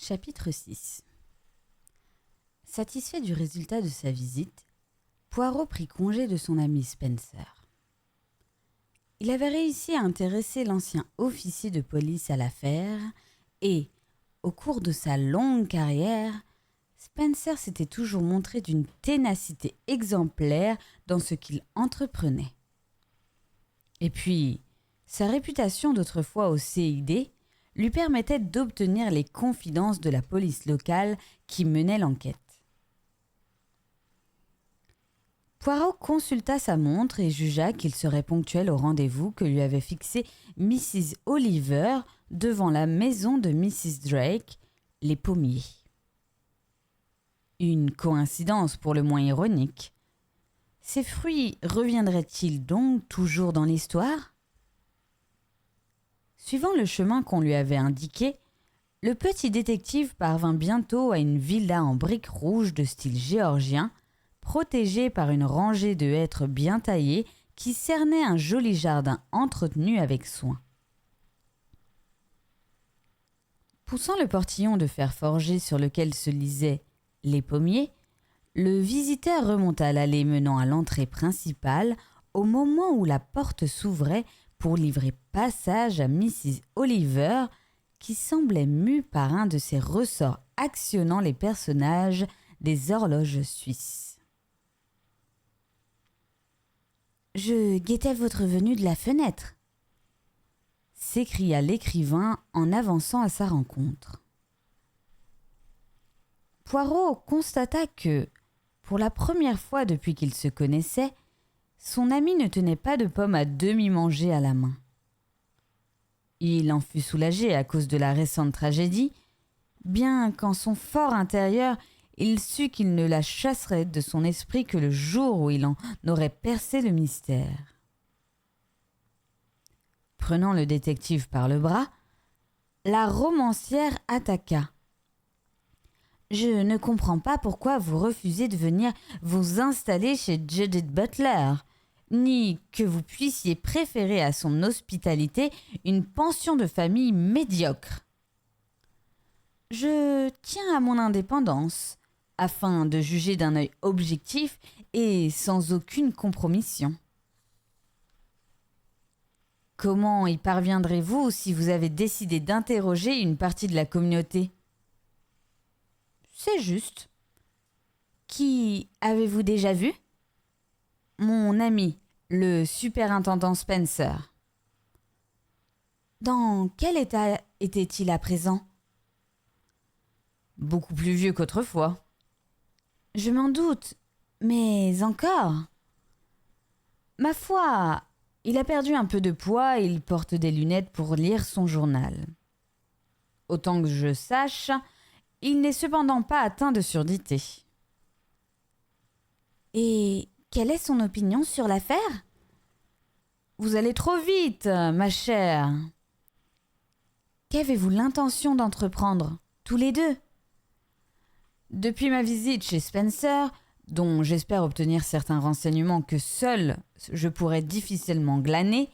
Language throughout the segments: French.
Chapitre 6. Satisfait du résultat de sa visite, Poirot prit congé de son ami Spencer. Il avait réussi à intéresser l'ancien officier de police à l'affaire et, au cours de sa longue carrière, Spencer s'était toujours montré d'une ténacité exemplaire dans ce qu'il entreprenait. Et puis, sa réputation d'autrefois au CID lui permettait d'obtenir les confidences de la police locale qui menait l'enquête. Poirot consulta sa montre et jugea qu'il serait ponctuel au rendez-vous que lui avait fixé Mrs. Oliver devant la maison de Mrs. Drake, les Pommiers. Une coïncidence pour le moins ironique. Ces fruits reviendraient-ils donc toujours dans l'histoire ? Suivant le chemin qu'on lui avait indiqué, le petit détective parvint bientôt à une villa en briques rouges de style géorgien, protégée par une rangée de hêtres bien taillés qui cernaient un joli jardin entretenu avec soin. Poussant le portillon de fer forgé sur lequel se lisaient « Les Pommiers », le visiteur remonta l'allée menant à l'entrée principale au moment où la porte s'ouvrait pour livrer passage à Mrs. Oliver, qui semblait mue par un de ces ressorts actionnant les personnages des horloges suisses. « Je guettais votre venue de la fenêtre », s'écria l'écrivain en avançant à sa rencontre. Poirot constata que, pour la première fois depuis qu'ils se connaissaient, son ami ne tenait pas de pommes à demi mangées à la main. Il en fut soulagé à cause de la récente tragédie, bien qu'en son fort intérieur, il sut qu'il ne la chasserait de son esprit que le jour où il en aurait percé le mystère. Prenant le détective par le bras, la romancière attaqua. « Je ne comprends pas pourquoi vous refusez de venir vous installer chez Judith Butler, ni que vous puissiez préférer à son hospitalité une pension de famille médiocre. Je tiens à mon indépendance, afin de juger d'un œil objectif et sans aucune compromission. Comment y parviendrez-vous si vous avez décidé d'interroger une partie de la communauté ? C'est juste. Qui avez-vous déjà vu ? Mon ami, le superintendant Spencer. Dans quel état était-il à présent ? Beaucoup plus vieux qu'autrefois. Je m'en doute, mais encore. Ma foi, il a perdu un peu de poids et il porte des lunettes pour lire son journal. Autant que je sache, il n'est cependant pas atteint de surdité. Et quelle est son opinion sur l'affaire ? Vous allez trop vite, ma chère. Qu'avez-vous l'intention d'entreprendre, tous les deux ? Depuis ma visite chez Spencer, dont j'espère obtenir certains renseignements que seul je pourrais difficilement glaner,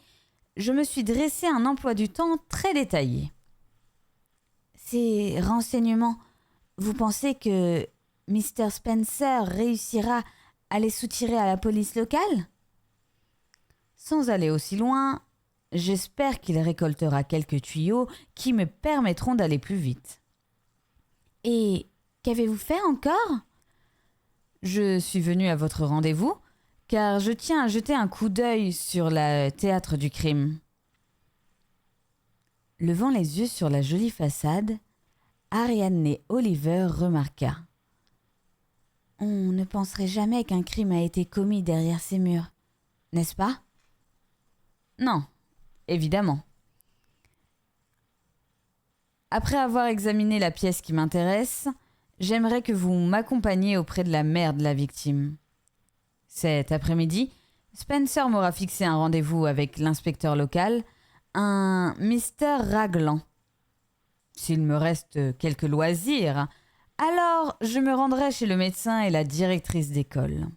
je me suis dressé un emploi du temps très détaillé. Ces renseignements, vous pensez que Mr. Spencer réussira à les soutirer à la police locale ? Sans aller aussi loin, j'espère qu'il récoltera quelques tuyaux qui me permettront d'aller plus vite. Et qu'avez-vous fait encore ? Je suis venu à votre rendez-vous, car je tiens à jeter un coup d'œil sur le théâtre du crime. Levant les yeux sur la jolie façade, Ariadne Oliver remarqua. On ne penserait jamais qu'un crime a été commis derrière ces murs, n'est-ce pas ? Non, évidemment. Après avoir examiné la pièce qui m'intéresse, j'aimerais que vous m'accompagniez auprès de la mère de la victime. Cet après-midi, Spencer m'aura fixé un rendez-vous avec l'inspecteur local, un Mr. Raglan. S'il me reste quelques loisirs, alors je me rendrai chez le médecin et la directrice d'école.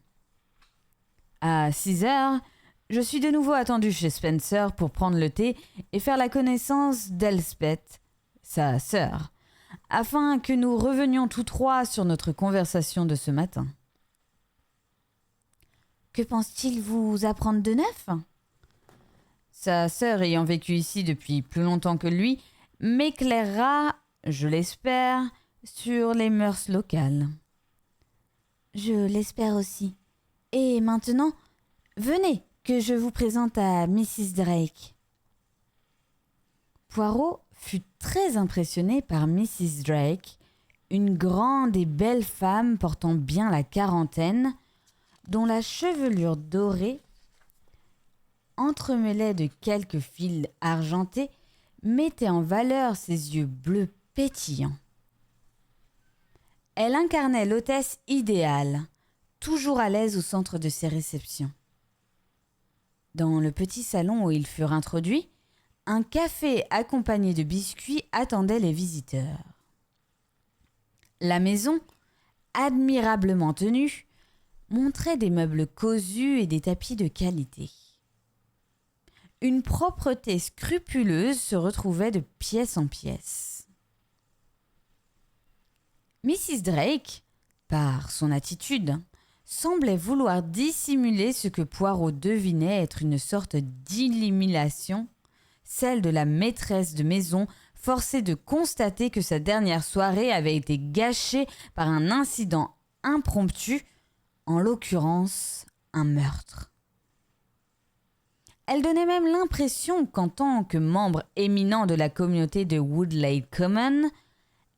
À 6 heures, je suis de nouveau attendu chez Spencer pour prendre le thé et faire la connaissance d'Elspeth, sa sœur, afin que nous revenions tous trois sur notre conversation de ce matin. Que pense-t-il vous apprendre de neuf ? Sa sœur, ayant vécu ici depuis plus longtemps que lui, m'éclairera, je l'espère, sur les mœurs locales. Je l'espère aussi. Et maintenant, venez, que je vous présente à Mrs. Drake. Poirot fut très impressionné par Mrs. Drake, une grande et belle femme portant bien la quarantaine, dont la chevelure dorée, entremêlée de quelques fils argentés, mettait en valeur ses yeux bleus pétillants. Elle incarnait l'hôtesse idéale, toujours à l'aise au centre de ses réceptions. Dans le petit salon où ils furent introduits, un café accompagné de biscuits attendait les visiteurs. La maison, admirablement tenue, montrait des meubles cosus et des tapis de qualité. Une propreté scrupuleuse se retrouvait de pièce en pièce. Mrs. Drake, par son attitude, semblait vouloir dissimuler ce que Poirot devinait être une sorte d'élimination, celle de la maîtresse de maison forcée de constater que sa dernière soirée avait été gâchée par un incident impromptu, en l'occurrence un meurtre. Elle donnait même l'impression qu'en tant que membre éminent de la communauté de Woodlade Common,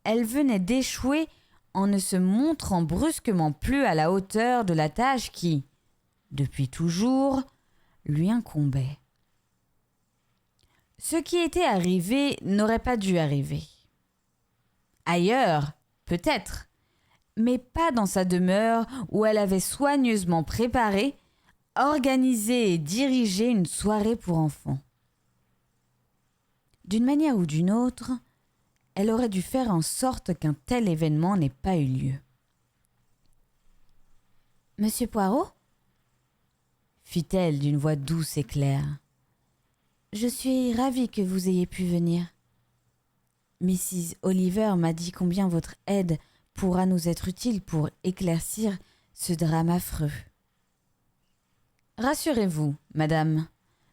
elle venait d'échouer en ne se montrant brusquement plus à la hauteur de la tâche qui, depuis toujours, lui incombait. Ce qui était arrivé n'aurait pas dû arriver. Ailleurs, peut-être, mais pas dans sa demeure où elle avait soigneusement préparé, organisé et dirigé une soirée pour enfants. D'une manière ou d'une autre, elle aurait dû faire en sorte qu'un tel événement n'ait pas eu lieu. « Monsieur Poirot ?» fit-elle d'une voix douce et claire. « Je suis ravie que vous ayez pu venir. Mrs. Oliver m'a dit combien votre aide pourra nous être utile pour éclaircir ce drame affreux. » « Rassurez-vous, madame,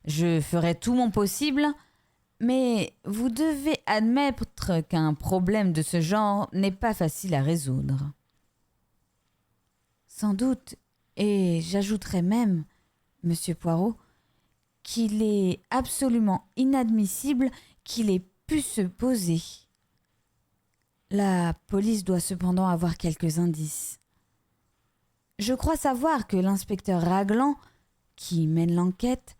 je ferai tout mon possible, mais vous devez admettre qu'un problème de ce genre n'est pas facile à résoudre. »« Sans doute, et j'ajouterai même, monsieur Poirot, qu'il est absolument inadmissible qu'il ait pu se poser. La police doit cependant avoir quelques indices. Je crois savoir que l'inspecteur Raglan, qui mène l'enquête,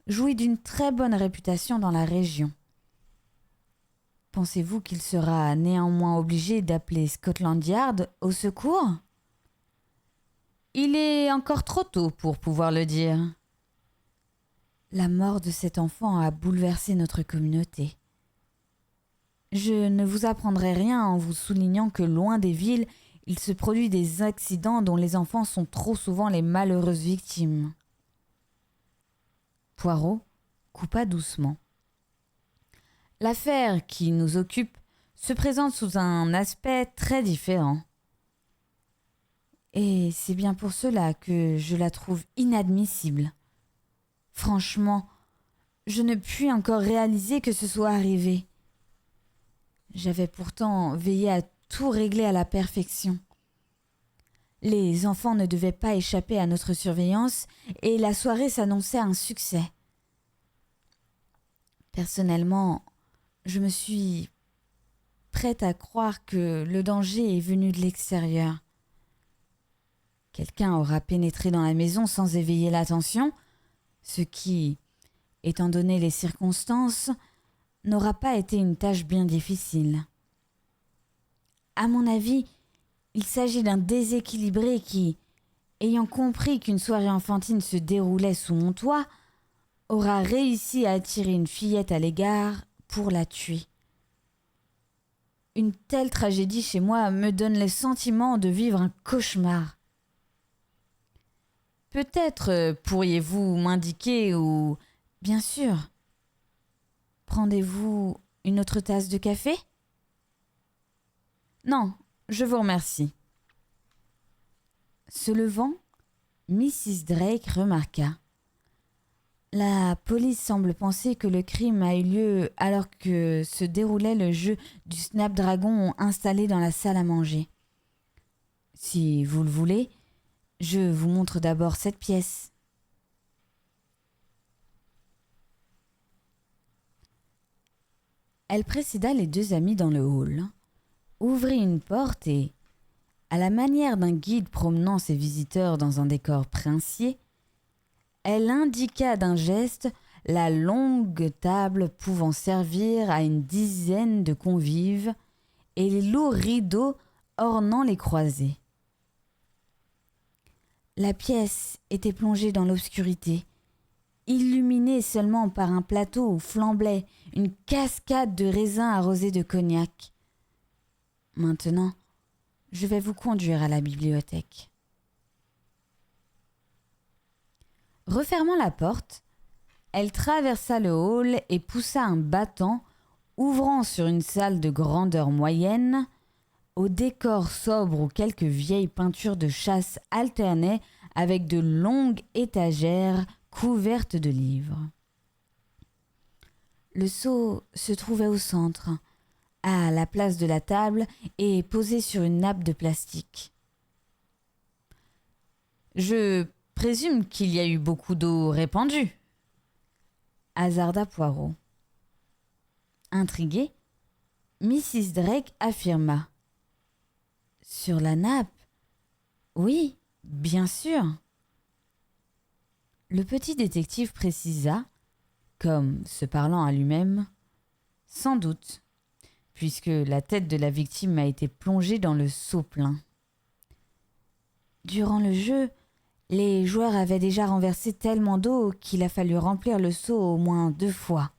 jouit d'une très bonne réputation dans la région. Pensez-vous qu'il sera néanmoins obligé d'appeler Scotland Yard au secours ? Il est encore trop tôt pour pouvoir le dire. La mort de cet enfant a bouleversé notre communauté. Je ne vous apprendrai rien en vous soulignant que loin des villes, il se produit des accidents dont les enfants sont trop souvent les malheureuses victimes. Poirot coupa doucement. L'affaire qui nous occupe se présente sous un aspect très différent. Et c'est bien pour cela que je la trouve inadmissible. Franchement, je ne puis encore réaliser que ce soit arrivé. J'avais pourtant veillé à tout régler à la perfection. Les enfants ne devaient pas échapper à notre surveillance et la soirée s'annonçait un succès. Personnellement, je me suis prête à croire que le danger est venu de l'extérieur. Quelqu'un aura pénétré dans la maison sans éveiller l'attention, ce qui, étant donné les circonstances, n'aura pas été une tâche bien difficile. À mon avis, il s'agit d'un déséquilibré qui, ayant compris qu'une soirée enfantine se déroulait sous mon toit, aura réussi à attirer une fillette à l'égard pour la tuer. Une telle tragédie chez moi me donne le sentiment de vivre un cauchemar. Peut-être pourriez-vous m'indiquer où... Bien sûr. Prendrez-vous une autre tasse de café ? Non, je vous remercie. Se levant, Mrs. Drake remarqua. La police semble penser que le crime a eu lieu alors que se déroulait le jeu du Snapdragon installé dans la salle à manger. Si vous le voulez, je vous montre d'abord cette pièce. Elle précéda les deux amis dans le hall, ouvrit une porte et, à la manière d'un guide promenant ses visiteurs dans un décor princier, elle indiqua d'un geste la longue table pouvant servir à une dizaine de convives et les lourds rideaux ornant les croisées. La pièce était plongée dans l'obscurité, illuminée seulement par un plateau où flambait une cascade de raisins arrosés de cognac. Maintenant, je vais vous conduire à la bibliothèque. Refermant la porte, elle traversa le hall et poussa un battant ouvrant sur une salle de grandeur moyenne, au décor sobre où quelques vieilles peintures de chasse alternaient avec de longues étagères couvertes de livres. Le seau se trouvait au centre, à la place de la table et posé sur une nappe de plastique. Je présume qu'il y a eu beaucoup d'eau répandue, hasarda Poirot. Intriguée, Mrs. Drake affirma. Sur la nappe? Oui, bien sûr. Le petit détective précisa, comme se parlant à lui-même, sans doute, puisque la tête de la victime a été plongée dans le seau plein. Durant le jeu, les joueurs avaient déjà renversé tellement d'eau qu'il a fallu remplir le seau au moins 2 fois.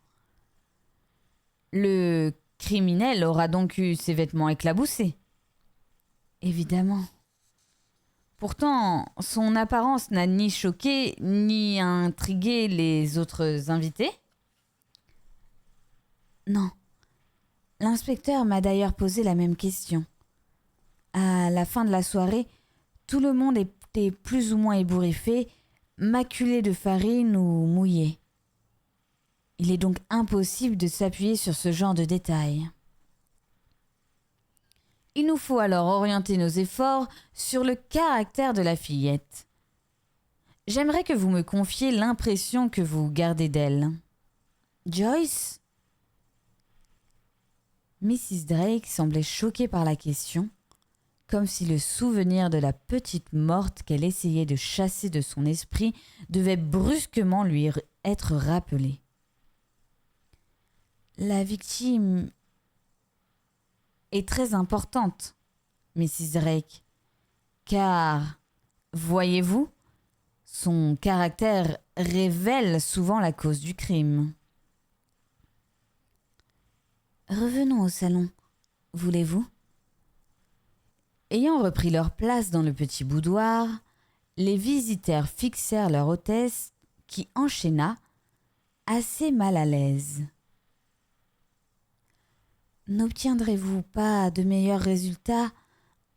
Le criminel aura donc eu ses vêtements éclaboussés. Évidemment. Pourtant, son apparence n'a ni choqué ni intrigué les autres invités. Non. L'inspecteur m'a d'ailleurs posé la même question. À la fin de la soirée, tout le monde était plus ou moins ébouriffé, maculé de farine ou mouillé. Il est donc impossible de s'appuyer sur ce genre de détails. Il nous faut alors orienter nos efforts sur le caractère de la fillette. J'aimerais que vous me confiez l'impression que vous gardez d'elle. Joyce? Mrs. Drake semblait choquée par la question, comme si le souvenir de la petite morte qu'elle essayait de chasser de son esprit devait brusquement lui être rappelé. La victime est très importante, Mrs. Drake, car, voyez-vous, son caractère révèle souvent la cause du crime. Revenons au salon, voulez-vous? Ayant repris leur place dans le petit boudoir, les visiteurs fixèrent leur hôtesse qui enchaîna, assez mal à l'aise. N'obtiendrez-vous pas de meilleurs résultats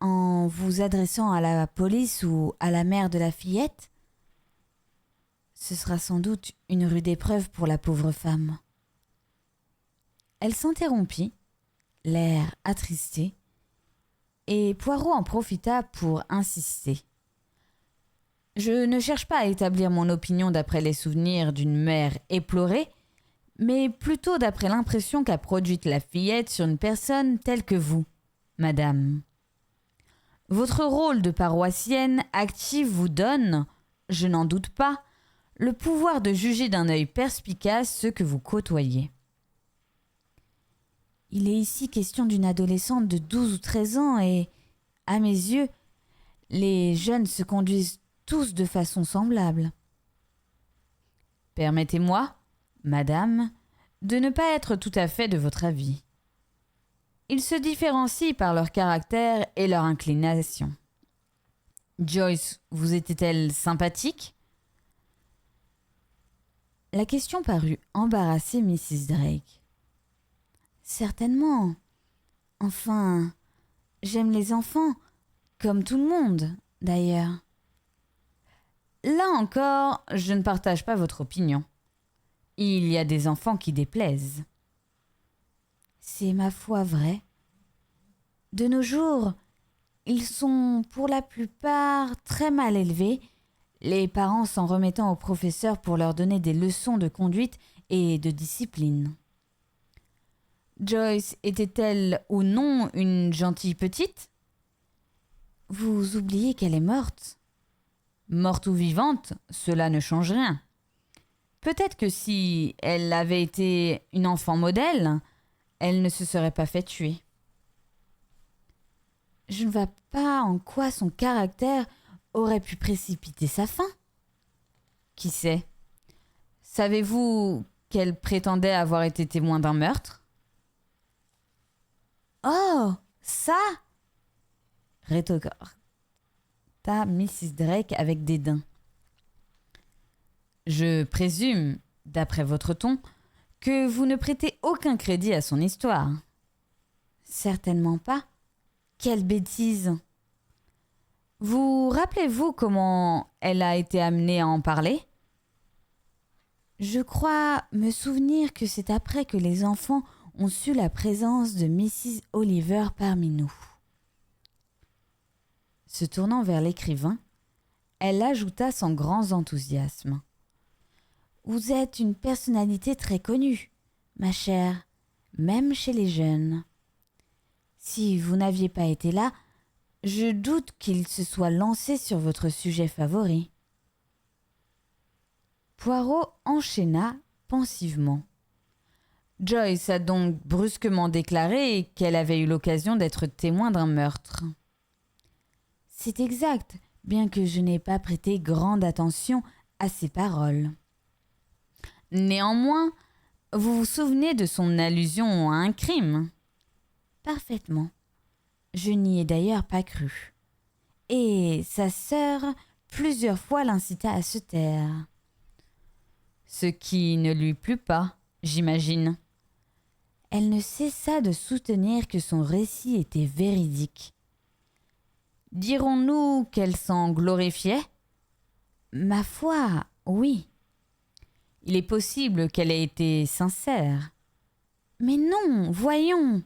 en vous adressant à la police ou à la mère de la fillette? Ce sera sans doute une rude épreuve pour la pauvre femme. Elle s'interrompit, l'air attristé, et Poirot en profita pour insister. Je ne cherche pas à établir mon opinion d'après les souvenirs d'une mère éplorée, mais plutôt d'après l'impression qu'a produite la fillette sur une personne telle que vous, madame. Votre rôle de paroissienne active vous donne, je n'en doute pas, le pouvoir de juger d'un œil perspicace ceux que vous côtoyez. Il est ici question d'une adolescente de 12 ou 13 ans et, à mes yeux, les jeunes se conduisent tous de façon semblable. Permettez-moi, madame, de ne pas être tout à fait de votre avis. Ils se différencient par leur caractère et leur inclination. Joyce vous était-elle sympathique? La question parut embarrasser Mrs. Drake. Certainement. Enfin, J'aime les enfants, comme tout le monde, d'ailleurs. Là encore, je ne partage pas votre opinion. Il y a des enfants qui déplaisent. C'est ma foi vrai. De nos jours, ils sont pour la plupart très mal élevés, les parents s'en remettant aux professeurs pour leur donner des leçons de conduite et de discipline. Joyce était-elle ou non une gentille petite? Vous oubliez qu'elle est morte. Morte ou vivante, cela ne change rien. Peut-être que si elle avait été une enfant modèle, elle ne se serait pas fait tuer. Je ne vois pas en quoi son caractère aurait pu précipiter sa fin. Qui sait? Savez-vous qu'elle prétendait avoir été témoin d'un meurtre? Oh, ça! Rétorqua Mrs. Drake avec dédain. Je présume, d'après votre ton, que vous ne prêtez aucun crédit à son histoire. Certainement pas. Quelle bêtise! Vous rappelez-vous comment elle a été amenée à en parler? Je crois me souvenir que c'est après que les enfants ont su la présence de Mrs. Oliver parmi nous. Se tournant vers l'écrivain, elle ajouta sans grand enthousiasme. Vous êtes une personnalité très connue, ma chère, même chez les jeunes. Si vous n'aviez pas été là, je doute qu'il se soit lancé sur votre sujet favori. Poirot enchaîna pensivement. Joyce a donc brusquement déclaré qu'elle avait eu l'occasion d'être témoin d'un meurtre. C'est exact, bien que je n'ai pas prêté grande attention à ses paroles. Néanmoins, vous vous souvenez de son allusion à un crime? Parfaitement. Je n'y ai d'ailleurs pas cru. Et sa sœur plusieurs fois l'incita à se taire. Ce qui ne lui plut pas, j'imagine. Elle ne cessa de soutenir que son récit était véridique. Dirons-nous qu'elle s'en glorifiait? Ma foi, oui. Il est possible qu'elle ait été sincère. Mais non, voyons.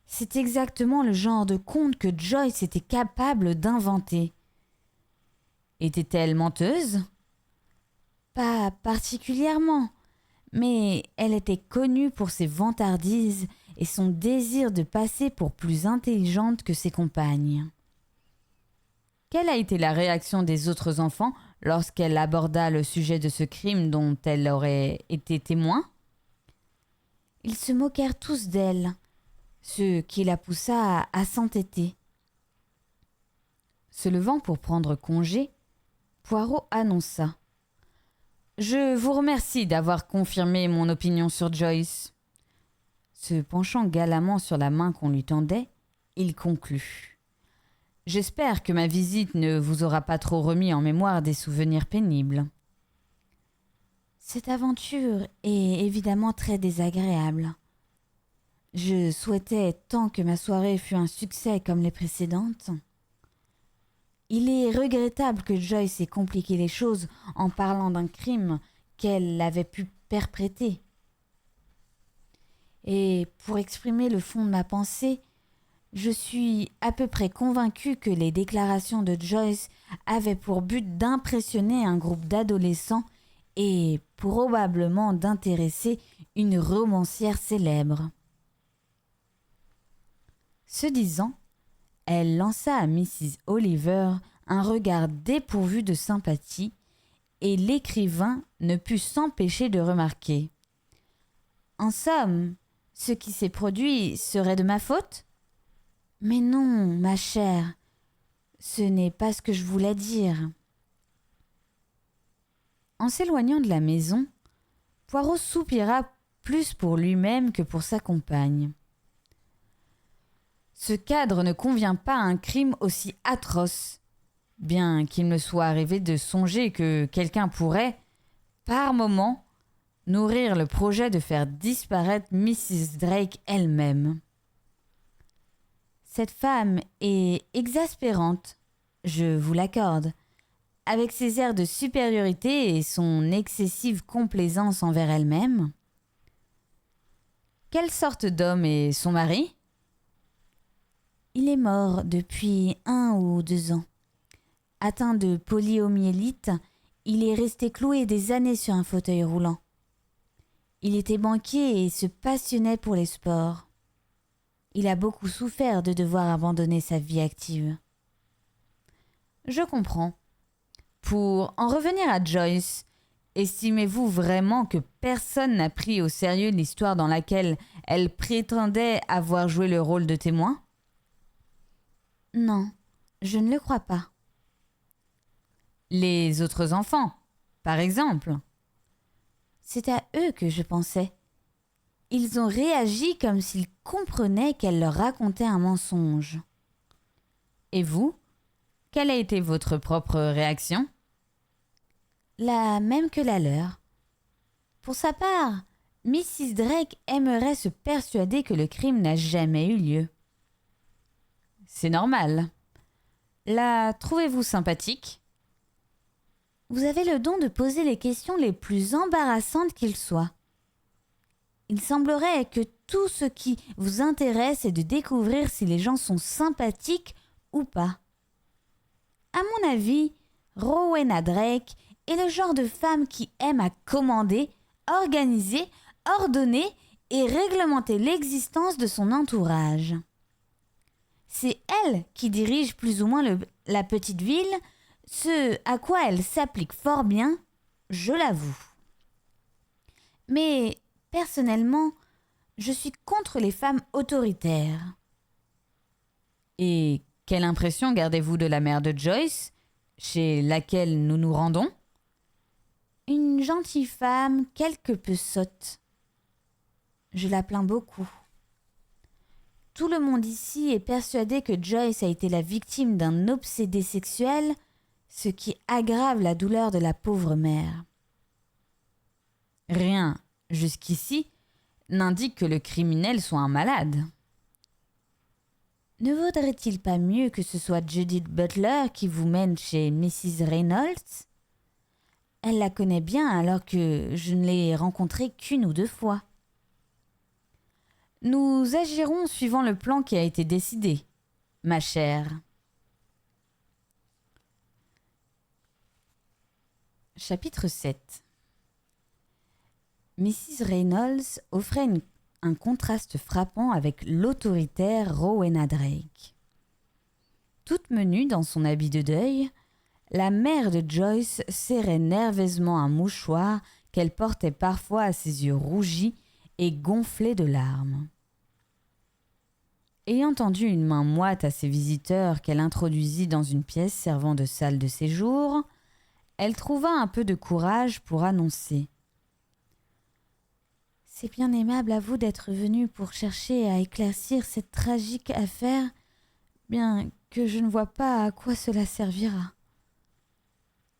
C'est exactement le genre de conte que Joyce était capable d'inventer. Était-elle menteuse? Pas particulièrement, mais elle était connue pour ses vantardises et son désir de passer pour plus intelligente que ses compagnes. Quelle a été la réaction des autres enfants lorsqu'elle aborda le sujet de ce crime dont elle aurait été témoin? Ils se moquèrent tous d'elle, ce qui la poussa à s'entêter. Se levant pour prendre congé, Poirot annonça: « Je vous remercie d'avoir confirmé mon opinion sur Joyce. » Se penchant galamment sur la main qu'on lui tendait, il conclut: « J'espère que ma visite ne vous aura pas trop remis en mémoire des souvenirs pénibles. » Cette aventure est évidemment très désagréable. Je souhaitais tant que ma soirée fût un succès comme les précédentes. Il est regrettable que Joyce ait compliqué les choses en parlant d'un crime qu'elle avait pu perpétrer. Et pour exprimer le fond de ma pensée, je suis à peu près convaincue que les déclarations de Joyce avaient pour but d'impressionner un groupe d'adolescents et probablement d'intéresser une romancière célèbre. Ce disant, elle lança à Mrs. Oliver un regard dépourvu de sympathie et l'écrivain ne put s'empêcher de remarquer: « En somme, ce qui s'est produit serait de ma faute ? » « Mais non, ma chère, ce n'est pas ce que je voulais dire. » En s'éloignant de la maison, Poirot soupira plus pour lui-même que pour sa compagne. Ce cadre ne convient pas à un crime aussi atroce, bien qu'il me soit arrivé de songer que quelqu'un pourrait, par moment, nourrir le projet de faire disparaître Mrs. Drake elle-même. Cette femme est exaspérante, je vous l'accorde. Avec ses airs de supériorité et son excessive complaisance envers elle-même. Quelle sorte d'homme est son mari ? Il est mort depuis 1 ou 2 ans. Atteint de poliomyélite, il est resté cloué des années sur un fauteuil roulant. Il était banquier et se passionnait pour les sports. Il a beaucoup souffert de devoir abandonner sa vie active. Je comprends. Pour en revenir à Joyce, estimez-vous vraiment que personne n'a pris au sérieux l'histoire dans laquelle elle prétendait avoir joué le rôle de témoin ? Non, je ne le crois pas. Les autres enfants, par exemple ? C'est à eux que je pensais. Ils ont réagi comme s'ils comprenaient qu'elle leur racontait un mensonge. Et vous ? Quelle a été votre propre réaction ? La même que la leur. Pour sa part, Mrs. Drake aimerait se persuader que le crime n'a jamais eu lieu. C'est normal. La trouvez-vous sympathique ? Vous avez le don de poser les questions les plus embarrassantes qu'il soit. Il semblerait que tout ce qui vous intéresse est de découvrir si les gens sont sympathiques ou pas. À mon avis, Rowena Drake est le genre de femme qui aime à commander, organiser, ordonner et réglementer l'existence de son entourage. C'est elle qui dirige plus ou moins la petite ville, ce à quoi elle s'applique fort bien, je l'avoue. Mais personnellement, je suis contre les femmes autoritaires. Et quelle impression gardez-vous de la mère de Joyce, chez laquelle nous nous rendons ? Une gentille femme quelque peu sotte. Je la plains beaucoup. Tout le monde ici est persuadé que Joyce a été la victime d'un obsédé sexuel, ce qui aggrave la douleur de la pauvre mère. Rien, jusqu'ici, n'indique que le criminel soit un malade. Ne vaudrait-il pas mieux que ce soit Judith Butler qui vous mène chez Mrs. Reynolds ? Elle la connaît bien alors que je ne l'ai rencontrée qu'1 ou 2 fois. Nous agirons suivant le plan qui a été décidé, ma chère. Chapitre 7. Mrs. Reynolds offrait un contraste frappant avec l'autoritaire Rowena Drake. Toute menue dans son habit de deuil, la mère de Joyce serrait nerveusement un mouchoir qu'elle portait parfois à ses yeux rougis et gonflés de larmes. Ayant tendu une main moite à ses visiteurs qu'elle introduisit dans une pièce servant de salle de séjour, elle trouva un peu de courage pour annoncer : « C'est bien aimable à vous d'être venu pour chercher à éclaircir cette tragique affaire, bien que je ne vois pas à quoi cela servira.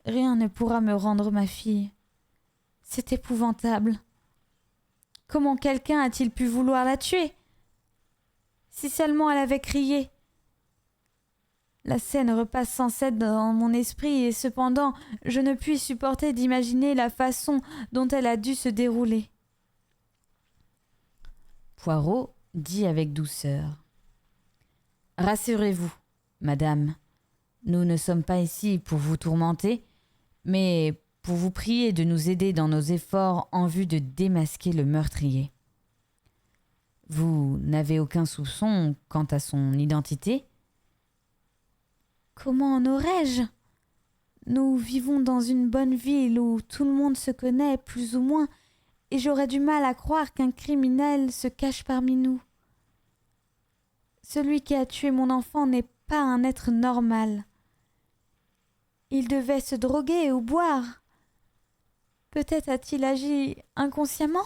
Rien ne pourra me rendre ma fille. C'est épouvantable. Comment quelqu'un a-t-il pu vouloir la tuer ? Si seulement elle avait crié. La scène repasse sans cesse dans mon esprit et cependant je ne puis supporter d'imaginer la façon dont elle a dû se dérouler. » Poirot dit avec douceur : « Rassurez-vous, madame, nous ne sommes pas ici pour vous tourmenter, mais pour vous prier de nous aider dans nos efforts en vue de démasquer le meurtrier. Vous n'avez aucun soupçon quant à son identité ? » « Comment en aurais-je ? Nous vivons dans une bonne ville où tout le monde se connaît plus ou moins et j'aurais du mal à croire qu'un criminel se cache parmi nous. Celui qui a tué mon enfant n'est pas un être normal. Il devait se droguer ou boire. Peut-être a-t-il agi inconsciemment ? » »«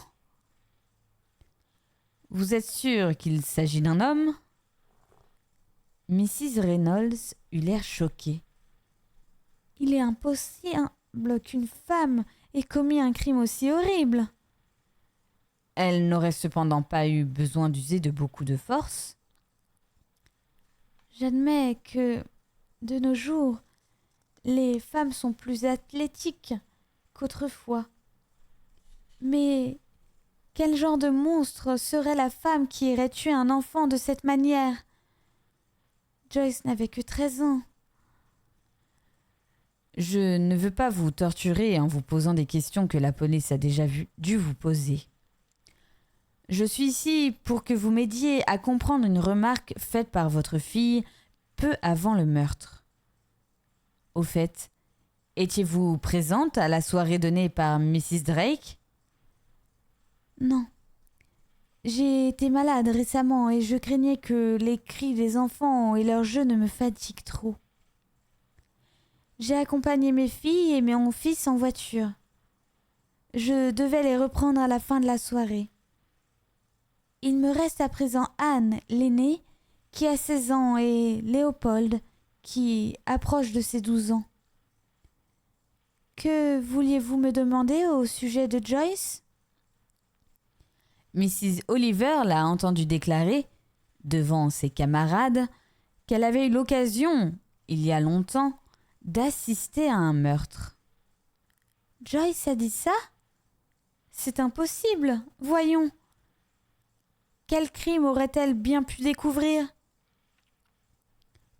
Vous êtes sûr qu'il s'agit d'un homme ? » Mrs. Reynolds eut l'air choquée. « Il est impossible qu'une femme ait commis un crime aussi horrible. » »« Elle n'aurait cependant pas eu besoin d'user de beaucoup de force. » »« J'admets que, de nos jours, les femmes sont plus athlétiques qu'autrefois. Mais quel genre de monstre serait la femme qui irait tuer un enfant de cette manière? Joyce n'avait que 13 ans. Je ne veux pas vous torturer en vous posant des questions que la police a déjà dû vous poser. Je suis ici pour que vous m'aidiez à comprendre une remarque faite par votre fille peu avant le meurtre. Au fait, étiez-vous présente à la soirée donnée par Mrs. Drake? Non. J'ai été malade récemment et je craignais que les cris des enfants et leurs jeux ne me fatiguent trop. J'ai accompagné mes filles et mon fils en voiture. Je devais les reprendre à la fin de la soirée. Il me reste à présent Anne, l'aînée, qui a 16 ans, et Léopold, qui approche de ses 12 ans. Que vouliez-vous me demander au sujet de Joyce? Mrs. Oliver l'a entendu déclarer, devant ses camarades, qu'elle avait eu l'occasion, il y a longtemps, d'assister à un meurtre. Joyce a dit ça? C'est impossible, voyons. Quel crime aurait-elle bien pu découvrir?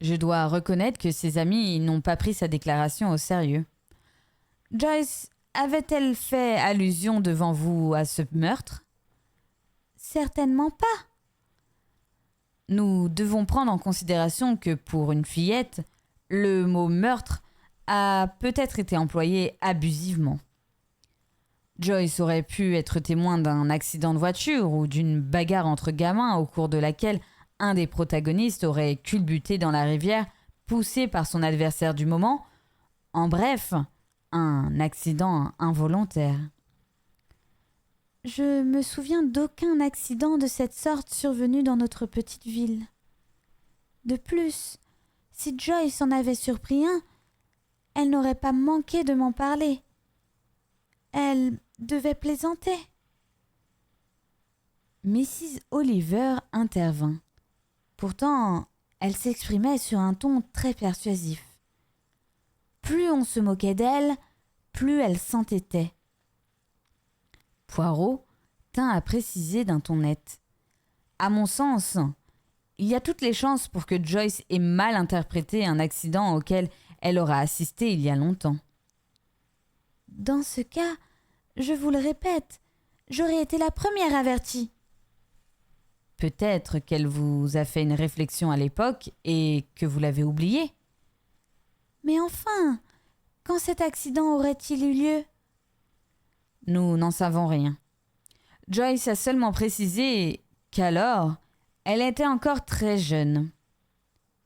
Je dois reconnaître que ses amis n'ont pas pris sa déclaration au sérieux. Joyce avait-elle fait allusion devant vous à ce meurtre? Certainement pas. Nous devons prendre en considération que pour une fillette, le mot meurtre a peut-être été employé abusivement. Joyce aurait pu être témoin d'un accident de voiture ou d'une bagarre entre gamins au cours de laquelle un des protagonistes aurait culbuté dans la rivière, poussé par son adversaire du moment. En bref, un accident involontaire. Je me souviens d'aucun accident de cette sorte survenu dans notre petite ville. De plus, si Joyce en avait surpris un, elle n'aurait pas manqué de m'en parler. Elle devait plaisanter. Mrs. Oliver intervint. Pourtant, elle s'exprimait sur un ton très persuasif. Plus on se moquait d'elle, plus elle s'entêtait. Poirot tint à préciser d'un ton net. À mon sens, il y a toutes les chances pour que Joyce ait mal interprété un accident auquel elle aura assisté il y a longtemps. Dans ce cas, je vous le répète, j'aurais été la première avertie. Peut-être qu'elle vous a fait une réflexion à l'époque et que vous l'avez oubliée. Mais enfin, quand cet accident aurait-il eu lieu? Nous n'en savons rien. Joyce a seulement précisé qu'alors, elle était encore très jeune.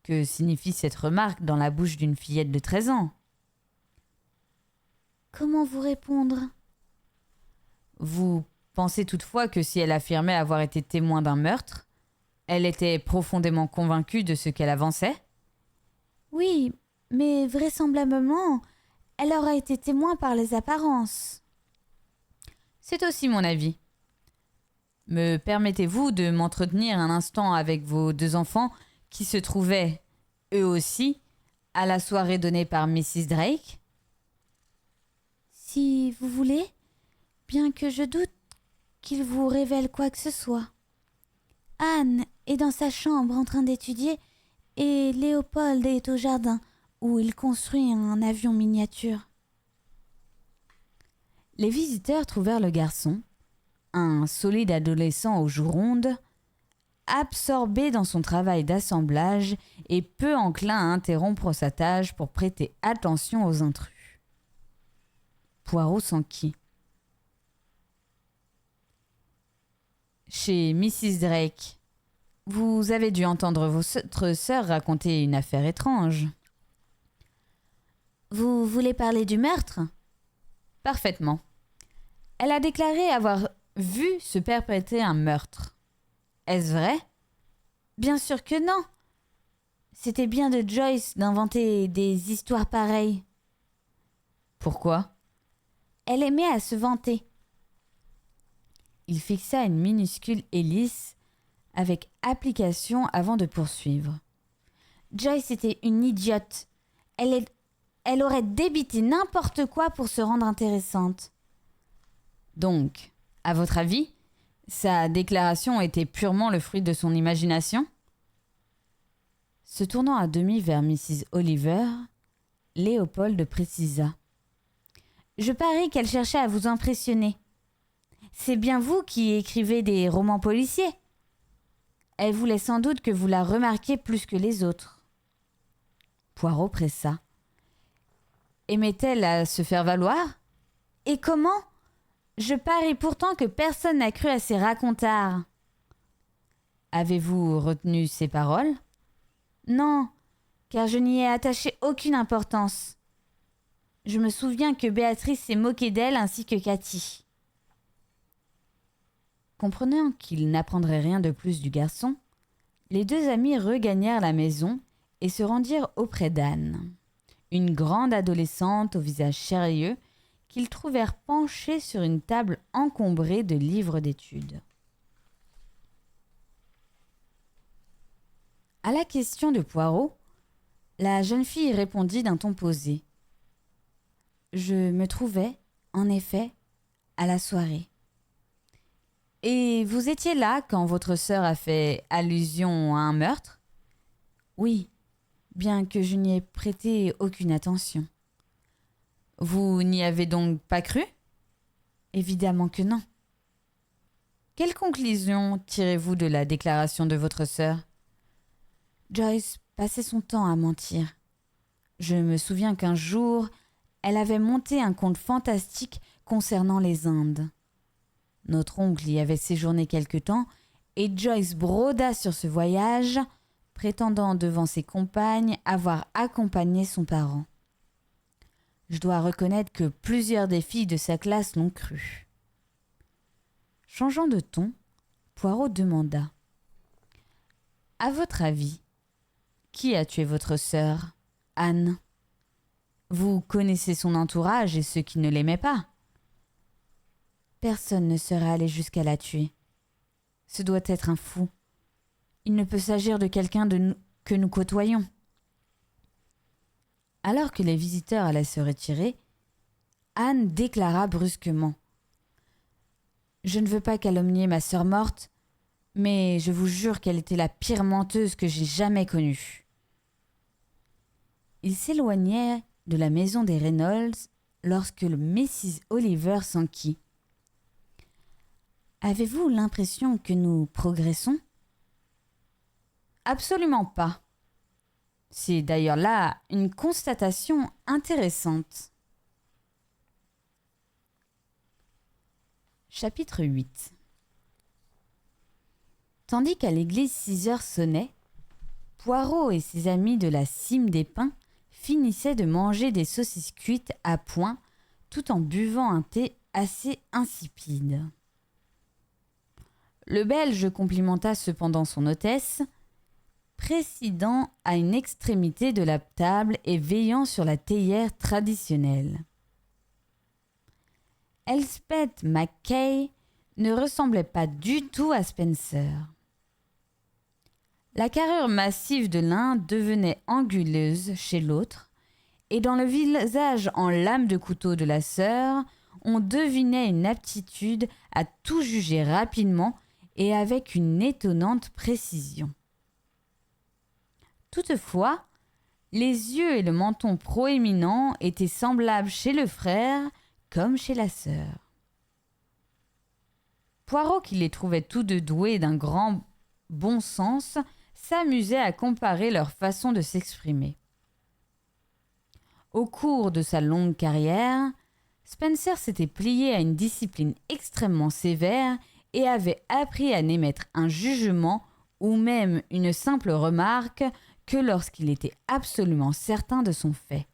Que signifie cette remarque dans la bouche d'une fillette de 13 ans? Comment vous répondre? Vous pensez toutefois que si elle affirmait avoir été témoin d'un meurtre, elle était profondément convaincue de ce qu'elle avançait? Oui, mais vraisemblablement, elle aura été témoin par les apparences. C'est aussi mon avis. Me permettez-vous de m'entretenir un instant avec vos 2 enfants qui se trouvaient, eux aussi, à la soirée donnée par Mrs. Drake? Si vous voulez, bien que je doute qu'il vous révèle quoi que ce soit. Anne est dans sa chambre en train d'étudier et Léopold est au jardin où il construit un avion miniature. Les visiteurs trouvèrent le garçon, un solide adolescent aux joues rondes, absorbé dans son travail d'assemblage et peu enclin à interrompre sa tâche pour prêter attention aux intrus. Poirot s'enquit. Chez Mrs. Drake, vous avez dû entendre votre sœur raconter une affaire étrange. Vous voulez parler du meurtre? Parfaitement. Elle a déclaré avoir vu se perpétrer un meurtre. Est-ce vrai? Bien sûr que non. C'était bien de Joyce d'inventer des histoires pareilles. Pourquoi? Elle aimait à se vanter. Il fixa une minuscule hélice avec application avant de poursuivre. Joyce était une idiote. Elle aurait débité n'importe quoi pour se rendre intéressante. Donc, à votre avis, sa déclaration était purement le fruit de son imagination? Se tournant à demi vers Mrs. Oliver, Léopold précisa. Je parie qu'elle cherchait à vous impressionner. C'est bien vous qui écrivez des romans policiers. Elle voulait sans doute que vous la remarquiez plus que les autres. Poirot pressa. Aimait-elle à se faire valoir? Et comment? Je parie pourtant que personne n'a cru à ces racontards. Avez-vous retenu ses paroles? Non, car je n'y ai attaché aucune importance. Je me souviens que Béatrice s'est moquée d'elle ainsi que Cathy. Comprenant qu'ils n'apprendraient rien de plus du garçon, les deux amis regagnèrent la maison et se rendirent auprès d'Anne, une grande adolescente au visage sérieux qu'ils trouvèrent penchée sur une table encombrée de livres d'études. À la question de Poirot, la jeune fille répondit d'un ton posé. « Je me trouvais, en effet, à la soirée. »« Et vous étiez là quand votre sœur a fait allusion à un meurtre ?»« Oui, bien que je n'y ai prêté aucune attention. »« Vous n'y avez donc pas cru ?»« Évidemment que non. »« Quelle conclusion tirez-vous de la déclaration de votre sœur ?» Joyce passait son temps à mentir. Je me souviens qu'un jour, elle avait monté un conte fantastique concernant les Indes. Notre oncle y avait séjourné quelque temps et Joyce broda sur ce voyage, prétendant devant ses compagnes avoir accompagné son parent. Je dois reconnaître que plusieurs des filles de sa classe l'ont cru. Changeant de ton, Poirot demanda. « À votre avis, qui a tué votre sœur, Anne? Vous connaissez son entourage et ceux qui ne l'aimaient pas. Personne ne serait allé jusqu'à la tuer. Ce doit être un fou. Il ne peut s'agir de quelqu'un que nous côtoyons. » Alors que les visiteurs allaient se retirer, Anne déclara brusquement. « Je ne veux pas calomnier ma sœur morte, mais je vous jure qu'elle était la pire menteuse que j'ai jamais connue. » Ils s'éloignaient de la maison des Reynolds lorsque le Mrs. Oliver s'enquit. « Avez-vous l'impression que nous progressons ?»« Absolument pas. C'est d'ailleurs là une constatation intéressante. » Chapitre 8. Tandis qu'à l'église 6 heures sonnaient, Poirot et ses amis de la Cime des Pins finissaient de manger des saucisses cuites à point tout en buvant un thé assez insipide. Le Belge complimenta cependant son hôtesse, présidant à une extrémité de la table et veillant sur la théière traditionnelle. Elspeth Mackay ne ressemblait pas du tout à Spencer. La carrure massive de l'un devenait anguleuse chez l'autre, et dans le visage en lame de couteau de la sœur, on devinait une aptitude à tout juger rapidement et avec une étonnante précision. Toutefois, les yeux et le menton proéminents étaient semblables chez le frère comme chez la sœur. Poirot, qui les trouvait tous deux doués d'un grand bon sens, s'amusait à comparer leur façon de s'exprimer. Au cours de sa longue carrière, Spencer s'était plié à une discipline extrêmement sévère et avait appris à n'émettre un jugement ou même une simple remarque que lorsqu'il était absolument certain de son fait.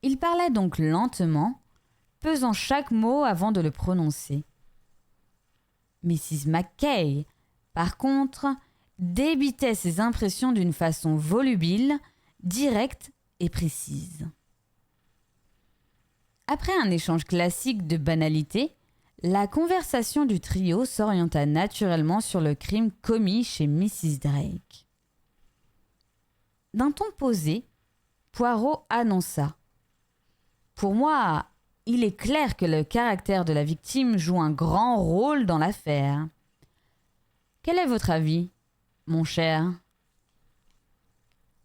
Il parlait donc lentement, pesant chaque mot avant de le prononcer. Mrs. Mackay, par contre, débitait ses impressions d'une façon volubile, directe et précise. Après un échange classique de banalités, la conversation du trio s'orienta naturellement sur le crime commis chez Mrs. Drake. D'un ton posé, Poirot annonça. Pour moi, il est clair que le caractère de la victime joue un grand rôle dans l'affaire. Quel est votre avis, mon cher ?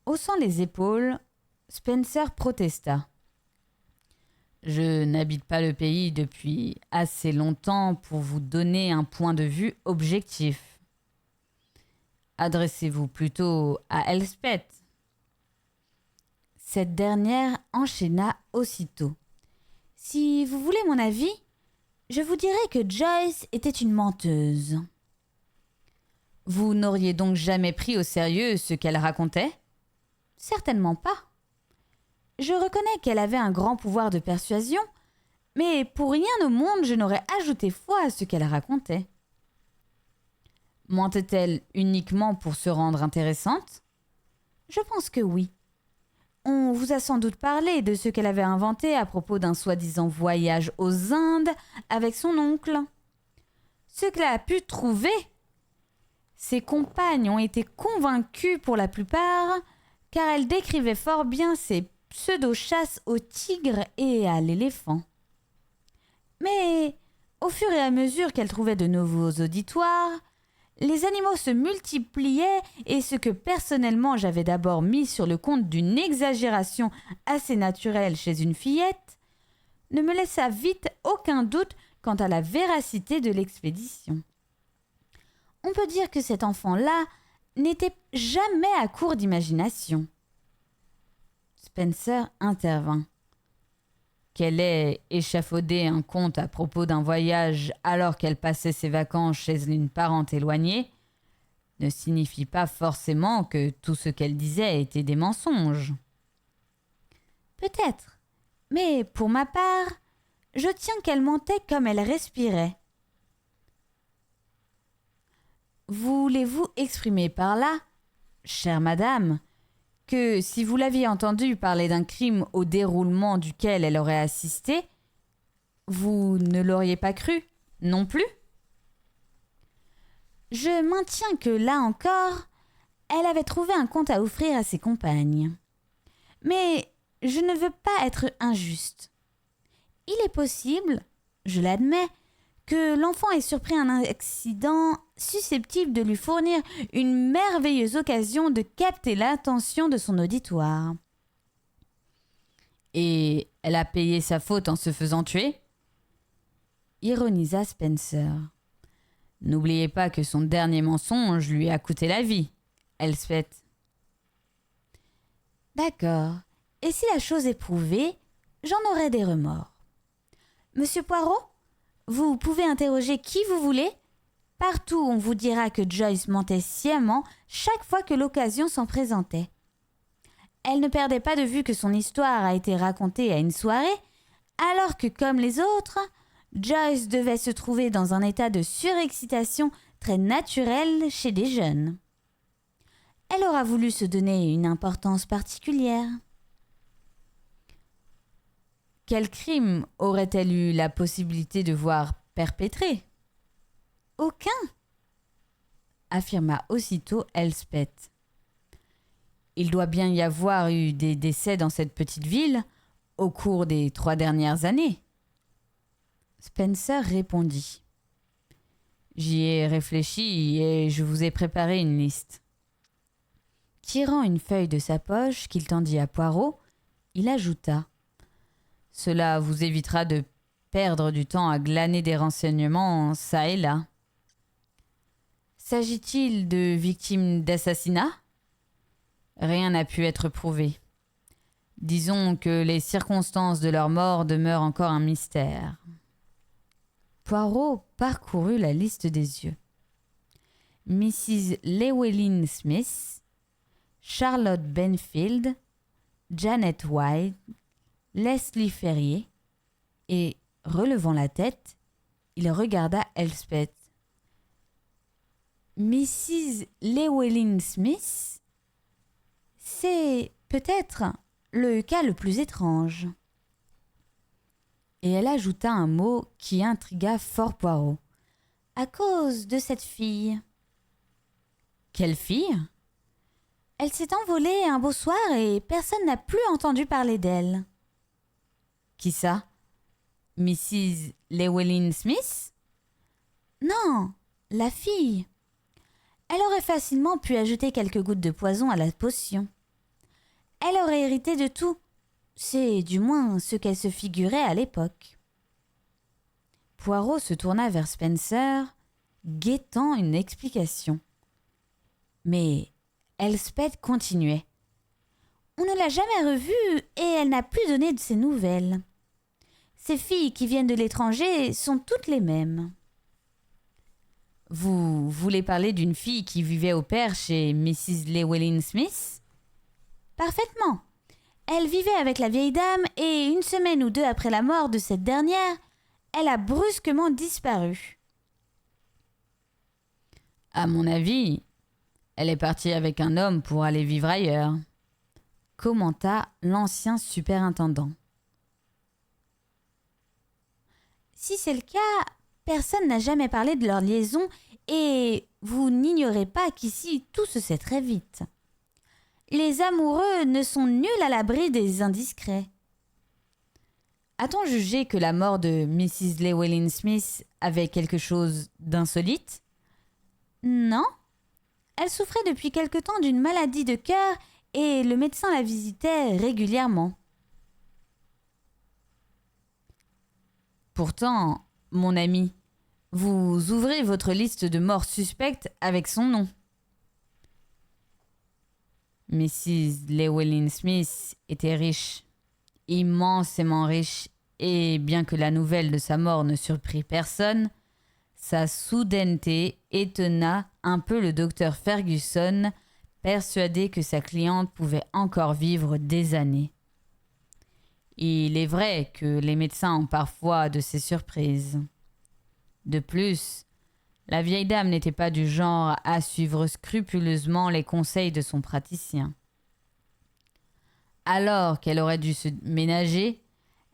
Haussant les épaules, Spencer protesta. Je n'habite pas le pays depuis assez longtemps pour vous donner un point de vue objectif. Adressez-vous plutôt à Elspeth. Cette dernière enchaîna aussitôt. Si vous voulez mon avis, je vous dirais que Joyce était une menteuse. Vous n'auriez donc jamais pris au sérieux ce qu'elle racontait ? Certainement pas. Je reconnais qu'elle avait un grand pouvoir de persuasion, mais pour rien au monde je n'aurais ajouté foi à ce qu'elle racontait. Mentait-elle uniquement pour se rendre intéressante ? Je pense que oui. On vous a sans doute parlé de ce qu'elle avait inventé à propos d'un soi-disant voyage aux Indes avec son oncle. Ce qu'elle a pu trouver. Ses compagnes ont été convaincues pour la plupart, car elle décrivait fort bien ses pseudo-chasses au tigre et à l'éléphant. Mais au fur et à mesure qu'elle trouvait de nouveaux auditoires, les animaux se multipliaient et ce que personnellement j'avais d'abord mis sur le compte d'une exagération assez naturelle chez une fillette ne me laissa vite aucun doute quant à la véracité de l'expédition. On peut dire que cet enfant-là n'était jamais à court d'imagination. Spencer intervint. Qu'elle ait échafaudé un conte à propos d'un voyage alors qu'elle passait ses vacances chez une parente éloignée ne signifie pas forcément que tout ce qu'elle disait était des mensonges. Peut-être, mais pour ma part, je tiens qu'elle mentait comme elle respirait. Voulez-vous exprimer par là, chère madame, que si vous l'aviez entendue parler d'un crime au déroulement duquel elle aurait assisté, vous ne l'auriez pas cru, non plus ? Je maintiens que, là encore, elle avait trouvé un conte à offrir à ses compagnes. Mais je ne veux pas être injuste. Il est possible, je l'admets, que l'enfant ait surpris un accident susceptible de lui fournir une merveilleuse occasion de capter l'attention de son auditoire. Et elle a payé sa faute en se faisant tuer ? Ironisa Spencer. N'oubliez pas que son dernier mensonge lui a coûté la vie, Elspeth. D'accord. Et si la chose est prouvée, j'en aurai des remords. Monsieur Poirot, vous pouvez interroger qui vous voulez. Partout, on vous dira que Joyce mentait sciemment chaque fois que l'occasion s'en présentait. Elle ne perdait pas de vue que son histoire a été racontée à une soirée, alors que, comme les autres, Joyce devait se trouver dans un état de surexcitation très naturel chez des jeunes. Elle aura voulu se donner une importance particulière. Quel crime aurait-elle eu la possibilité de voir perpétré ? Aucun, affirma aussitôt Elspeth. Il doit bien y avoir eu des décès dans cette petite ville au cours des 3 dernières années. Spencer répondit. J'y ai réfléchi et je vous ai préparé une liste. Tirant une feuille de sa poche qu'il tendit à Poirot, il ajouta. Cela vous évitera de perdre du temps à glaner des renseignements çà et là. S'agit-il de victimes d'assassinat ? Rien n'a pu être prouvé. Disons que les circonstances de leur mort demeurent encore un mystère. Poirot parcourut la liste des yeux. Mrs. Llewellyn Smith, Charlotte Benfield, Janet White, Leslie Ferrier, et, relevant la tête, il regarda Elspeth. Mrs. Llewellyn Smith, c'est peut-être le cas le plus étrange. Et elle ajouta un mot qui intrigua fort Poirot. À cause de cette fille. Quelle fille ? Elle s'est envolée un beau soir et personne n'a plus entendu parler d'elle. Qui ça? Mrs. Llewellyn Smith? Non, la fille. Elle aurait facilement pu ajouter quelques gouttes de poison à la potion. Elle aurait hérité de tout. C'est du moins ce qu'elle se figurait à l'époque. Poirot se tourna vers Spencer, guettant une explication. Mais Elspeth continuait. On ne l'a jamais revue et elle n'a plus donné de ses nouvelles. Ces filles qui viennent de l'étranger sont toutes les mêmes. Vous voulez parler d'une fille qui vivait au père chez Mrs. Llewellyn Smith? Parfaitement. Elle vivait avec la vieille dame et 1 semaine ou 2 après la mort de cette dernière, elle a brusquement disparu. À mon avis, elle est partie avec un homme pour aller vivre ailleurs, commenta l'ancien superintendant. Si c'est le cas, personne n'a jamais parlé de leur liaison et vous n'ignorez pas qu'ici tout se sait très vite. Les amoureux ne sont nuls à l'abri des indiscrets. A-t-on jugé que la mort de Mrs. Llewellyn Smith avait quelque chose d'insolite? Non. Elle souffrait depuis quelque temps d'une maladie de cœur et le médecin la visitait régulièrement. Pourtant, mon ami, vous ouvrez votre liste de morts suspectes avec son nom. Mrs. Llewellyn Smith était riche, immensément riche, et bien que la nouvelle de sa mort ne surprit personne, sa soudaineté étonna un peu le docteur Fergusson, persuadé que sa cliente pouvait encore vivre des années. Il est vrai que les médecins ont parfois de ces surprises. De plus, la vieille dame n'était pas du genre à suivre scrupuleusement les conseils de son praticien. Alors qu'elle aurait dû se ménager,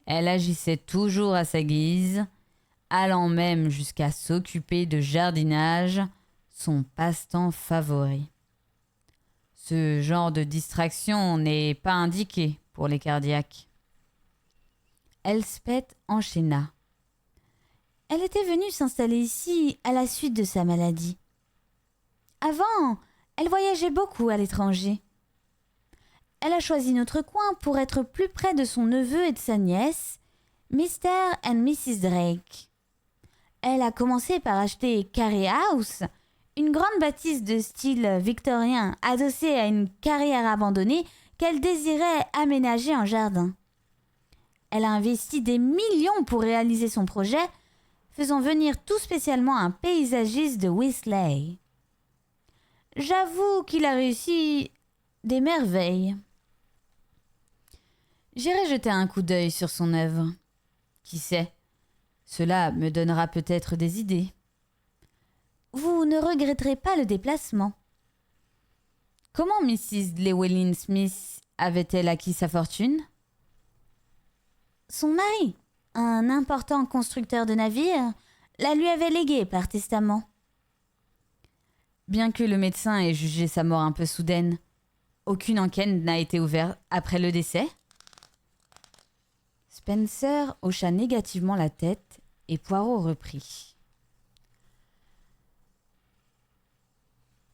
elle agissait toujours à sa guise, allant même jusqu'à s'occuper de jardinage, son passe-temps favori. Ce genre de distraction n'est pas indiqué pour les cardiaques. Elspeth enchaîna. Elle était venue s'installer ici à la suite de sa maladie. Avant, elle voyageait beaucoup à l'étranger. Elle a choisi notre coin pour être plus près de son neveu et de sa nièce, Mr. and Mrs. Drake. Elle a commencé par acheter Carey House, une grande bâtisse de style victorien adossée à une carrière abandonnée qu'elle désirait aménager en jardin. Elle a investi des millions pour réaliser son projet, faisant venir tout spécialement un paysagiste de Wisley. J'avoue qu'il a réussi des merveilles. J'irai jeter un coup d'œil sur son œuvre. Qui sait, cela me donnera peut-être des idées. Vous ne regretterez pas le déplacement. Comment Mrs. Llewellyn Smith avait-elle acquis sa fortune? Son mari, un important constructeur de navires, la lui avait léguée par testament. Bien que le médecin ait jugé sa mort un peu soudaine, aucune enquête n'a été ouverte après le décès? Spencer hocha négativement la tête et Poirot reprit.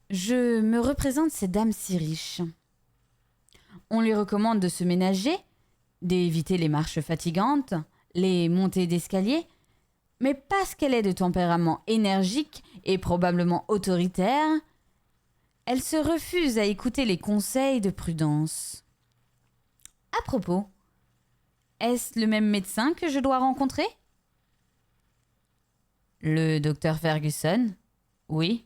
Je me représente ces dames si riches. On lui recommande de se ménager, d'éviter les marches fatigantes, les montées d'escalier, mais parce qu'elle est de tempérament énergique et probablement autoritaire, elle se refuse à écouter les conseils de prudence. À propos, est-ce le même médecin que je dois rencontrer? Le docteur Fergusson? Oui.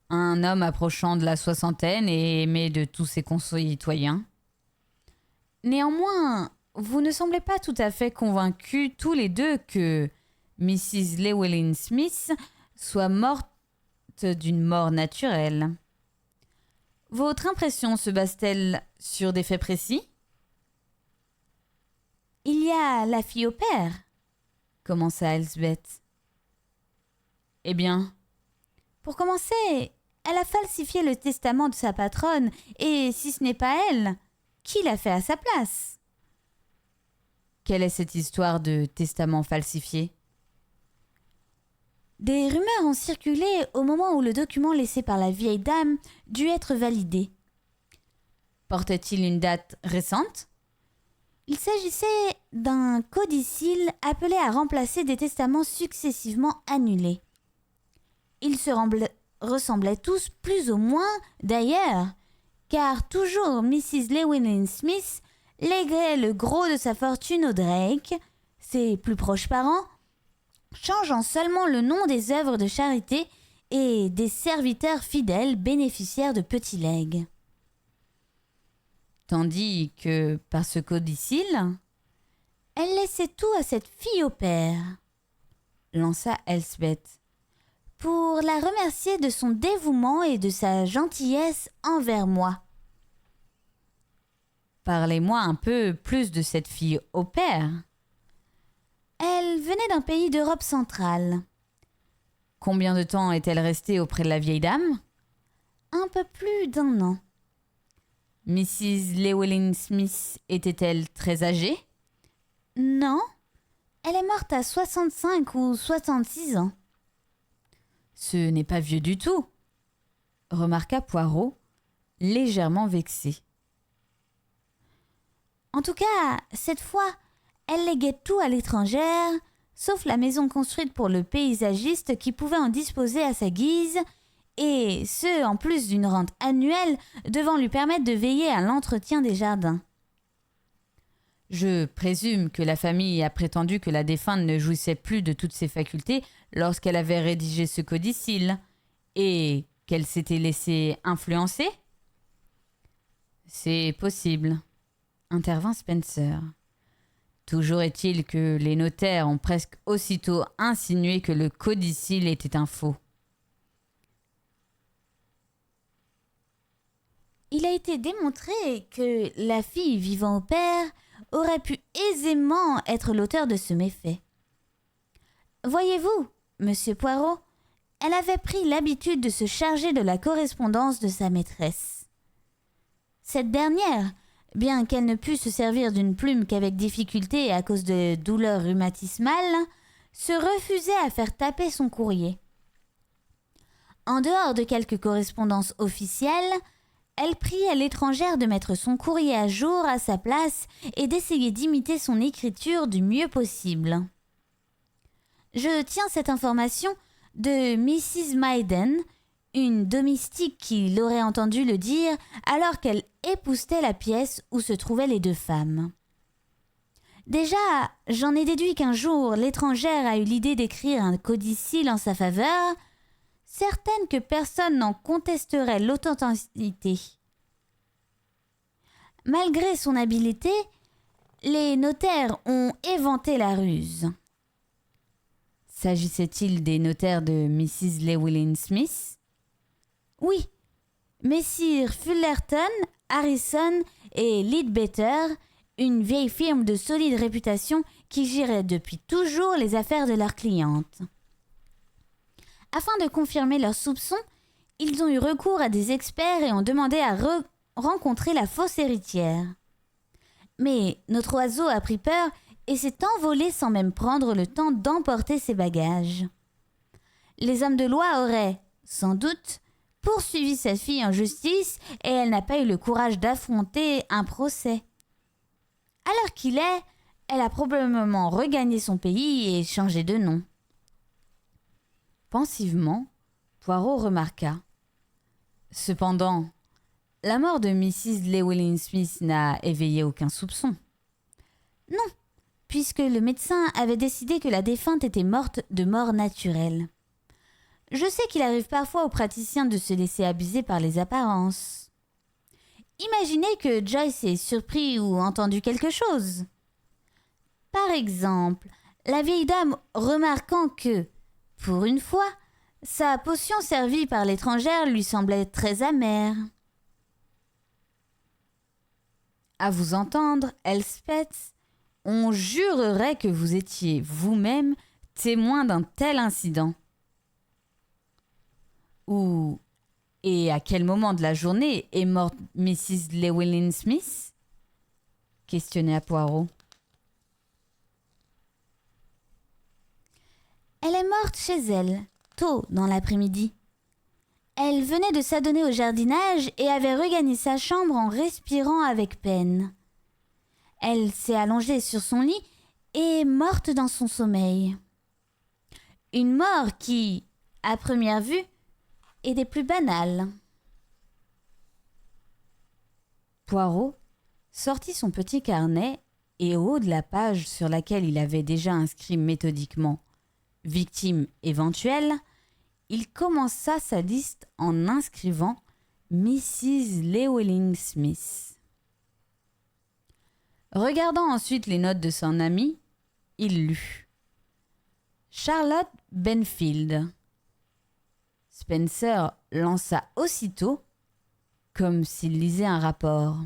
Un homme approchant de la soixantaine et aimé de tous ses concitoyens. Néanmoins, vous ne semblez pas tout à fait convaincus tous les deux que Mrs. Llewellyn Smith soit morte d'une mort naturelle. Votre impression se base-t-elle sur des faits précis? Il y a la fille au père, commença Elsbeth. Eh bien, pour commencer, elle a falsifié le testament de sa patronne, et si ce n'est pas elle, qui l'a fait à sa place? Quelle est cette histoire de testament falsifié? Des rumeurs ont circulé au moment où le document laissé par la vieille dame dut être validé. Portait-il une date récente? Il s'agissait d'un codicille appelé à remplacer des testaments successivement annulés. Ils se ressemblaient tous plus ou moins d'ailleurs, car toujours Mrs. Llewellyn Smith léguait le gros de sa fortune aux Drake, ses plus proches parents, changeant seulement le nom des œuvres de charité et des serviteurs fidèles bénéficiaires de petits legs. Tandis que, par ce codicille, Elle laissait tout à cette fille au père, lança Elspeth. pour la remercier de son dévouement et de sa gentillesse envers moi. Parlez-moi un peu plus de cette fille au père. Elle venait d'un pays d'Europe centrale. Combien de temps est-elle restée auprès de la vieille dame? Un peu plus d'1 an. Mrs. Llewellyn Smith était-elle très âgée? Non, elle est morte à 65 ou 66 ans. Ce n'est pas vieux du tout, remarqua Poirot, légèrement vexé. En tout cas, cette fois, elle léguait tout à l'étrangère, sauf la maison construite pour le paysagiste qui pouvait en disposer à sa guise, et ce, en plus d'une rente annuelle devant lui permettre de veiller à l'entretien des jardins. Je présume que la famille a prétendu que la défunte ne jouissait plus de toutes ses facultés lorsqu'elle avait rédigé ce codicille, et qu'elle s'était laissée influencer? C'est possible, intervint Spencer. Toujours est-il que les notaires ont presque aussitôt insinué que le codicille était un faux. Il a été démontré que la fille vivant au père aurait pu aisément être l'auteur de ce méfait. Voyez-vous, monsieur Poirot, elle avait pris l'habitude de se charger de la correspondance de sa maîtresse. Cette dernière, bien qu'elle ne pût se servir d'une plume qu'avec difficulté à cause de douleurs rhumatismales, se refusait à faire taper son courrier. En dehors de quelques correspondances officielles, elle priait l'étrangère de mettre son courrier à jour à sa place et d'essayer d'imiter son écriture du mieux possible. Je tiens cette information de Mrs. Maiden, une domestique qui l'aurait entendu le dire alors qu'elle époussetait la pièce où se trouvaient les deux femmes. Déjà, j'en ai déduit qu'un jour l'étrangère a eu l'idée d'écrire un codicille en sa faveur, certaine que personne n'en contesterait l'authenticité. Malgré son habileté, les notaires ont éventé la ruse. S'agissait-il des notaires de Mrs. Llewellyn Smith? Oui, messires Fullerton, Harrison et Leadbeater, une vieille firme de solide réputation qui gérait depuis toujours les affaires de leurs clientes. Afin de confirmer leurs soupçons, ils ont eu recours à des experts et ont demandé à rencontrer la fausse héritière. Mais notre oiseau a pris peur et s'est envolé sans même prendre le temps d'emporter ses bagages. Les hommes de loi auraient, sans doute, poursuivi cette fille en justice et elle n'a pas eu le courage d'affronter un procès. À l'heure qu'il est, elle a probablement regagné son pays et changé de nom. Pensivement, Poirot remarqua. Cependant, la mort de Mrs. Llewellyn Smith n'a éveillé aucun soupçon. Non, puisque le médecin avait décidé que la défunte était morte de mort naturelle. Je sais qu'il arrive parfois aux praticiens de se laisser abuser par les apparences. Imaginez que Joyce ait surpris ou entendu quelque chose. Par exemple, la vieille dame remarquant que, pour une fois, sa potion servie par l'étrangère lui semblait très amère. À vous entendre, Elspeth, on jurerait que vous étiez vous-même témoin d'un tel incident. Ou Et à quel moment de la journée est morte Mrs. Llewellyn Smith? Questionna Poirot. Elle est morte chez elle, tôt dans l'après-midi. Elle venait de s'adonner au jardinage et avait regagné sa chambre en respirant avec peine. Elle s'est allongée sur son lit et morte dans son sommeil. Une mort qui, à première vue, est des plus banales. Poirot sortit son petit carnet et au haut de la page sur laquelle il avait déjà inscrit méthodiquement « Victime éventuelle », il commença sa liste en inscrivant Mrs. Llewellyn Smith. Regardant ensuite les notes de son ami, il lut Charlotte Benfield. Spencer lança aussitôt, comme s'il lisait un rapport.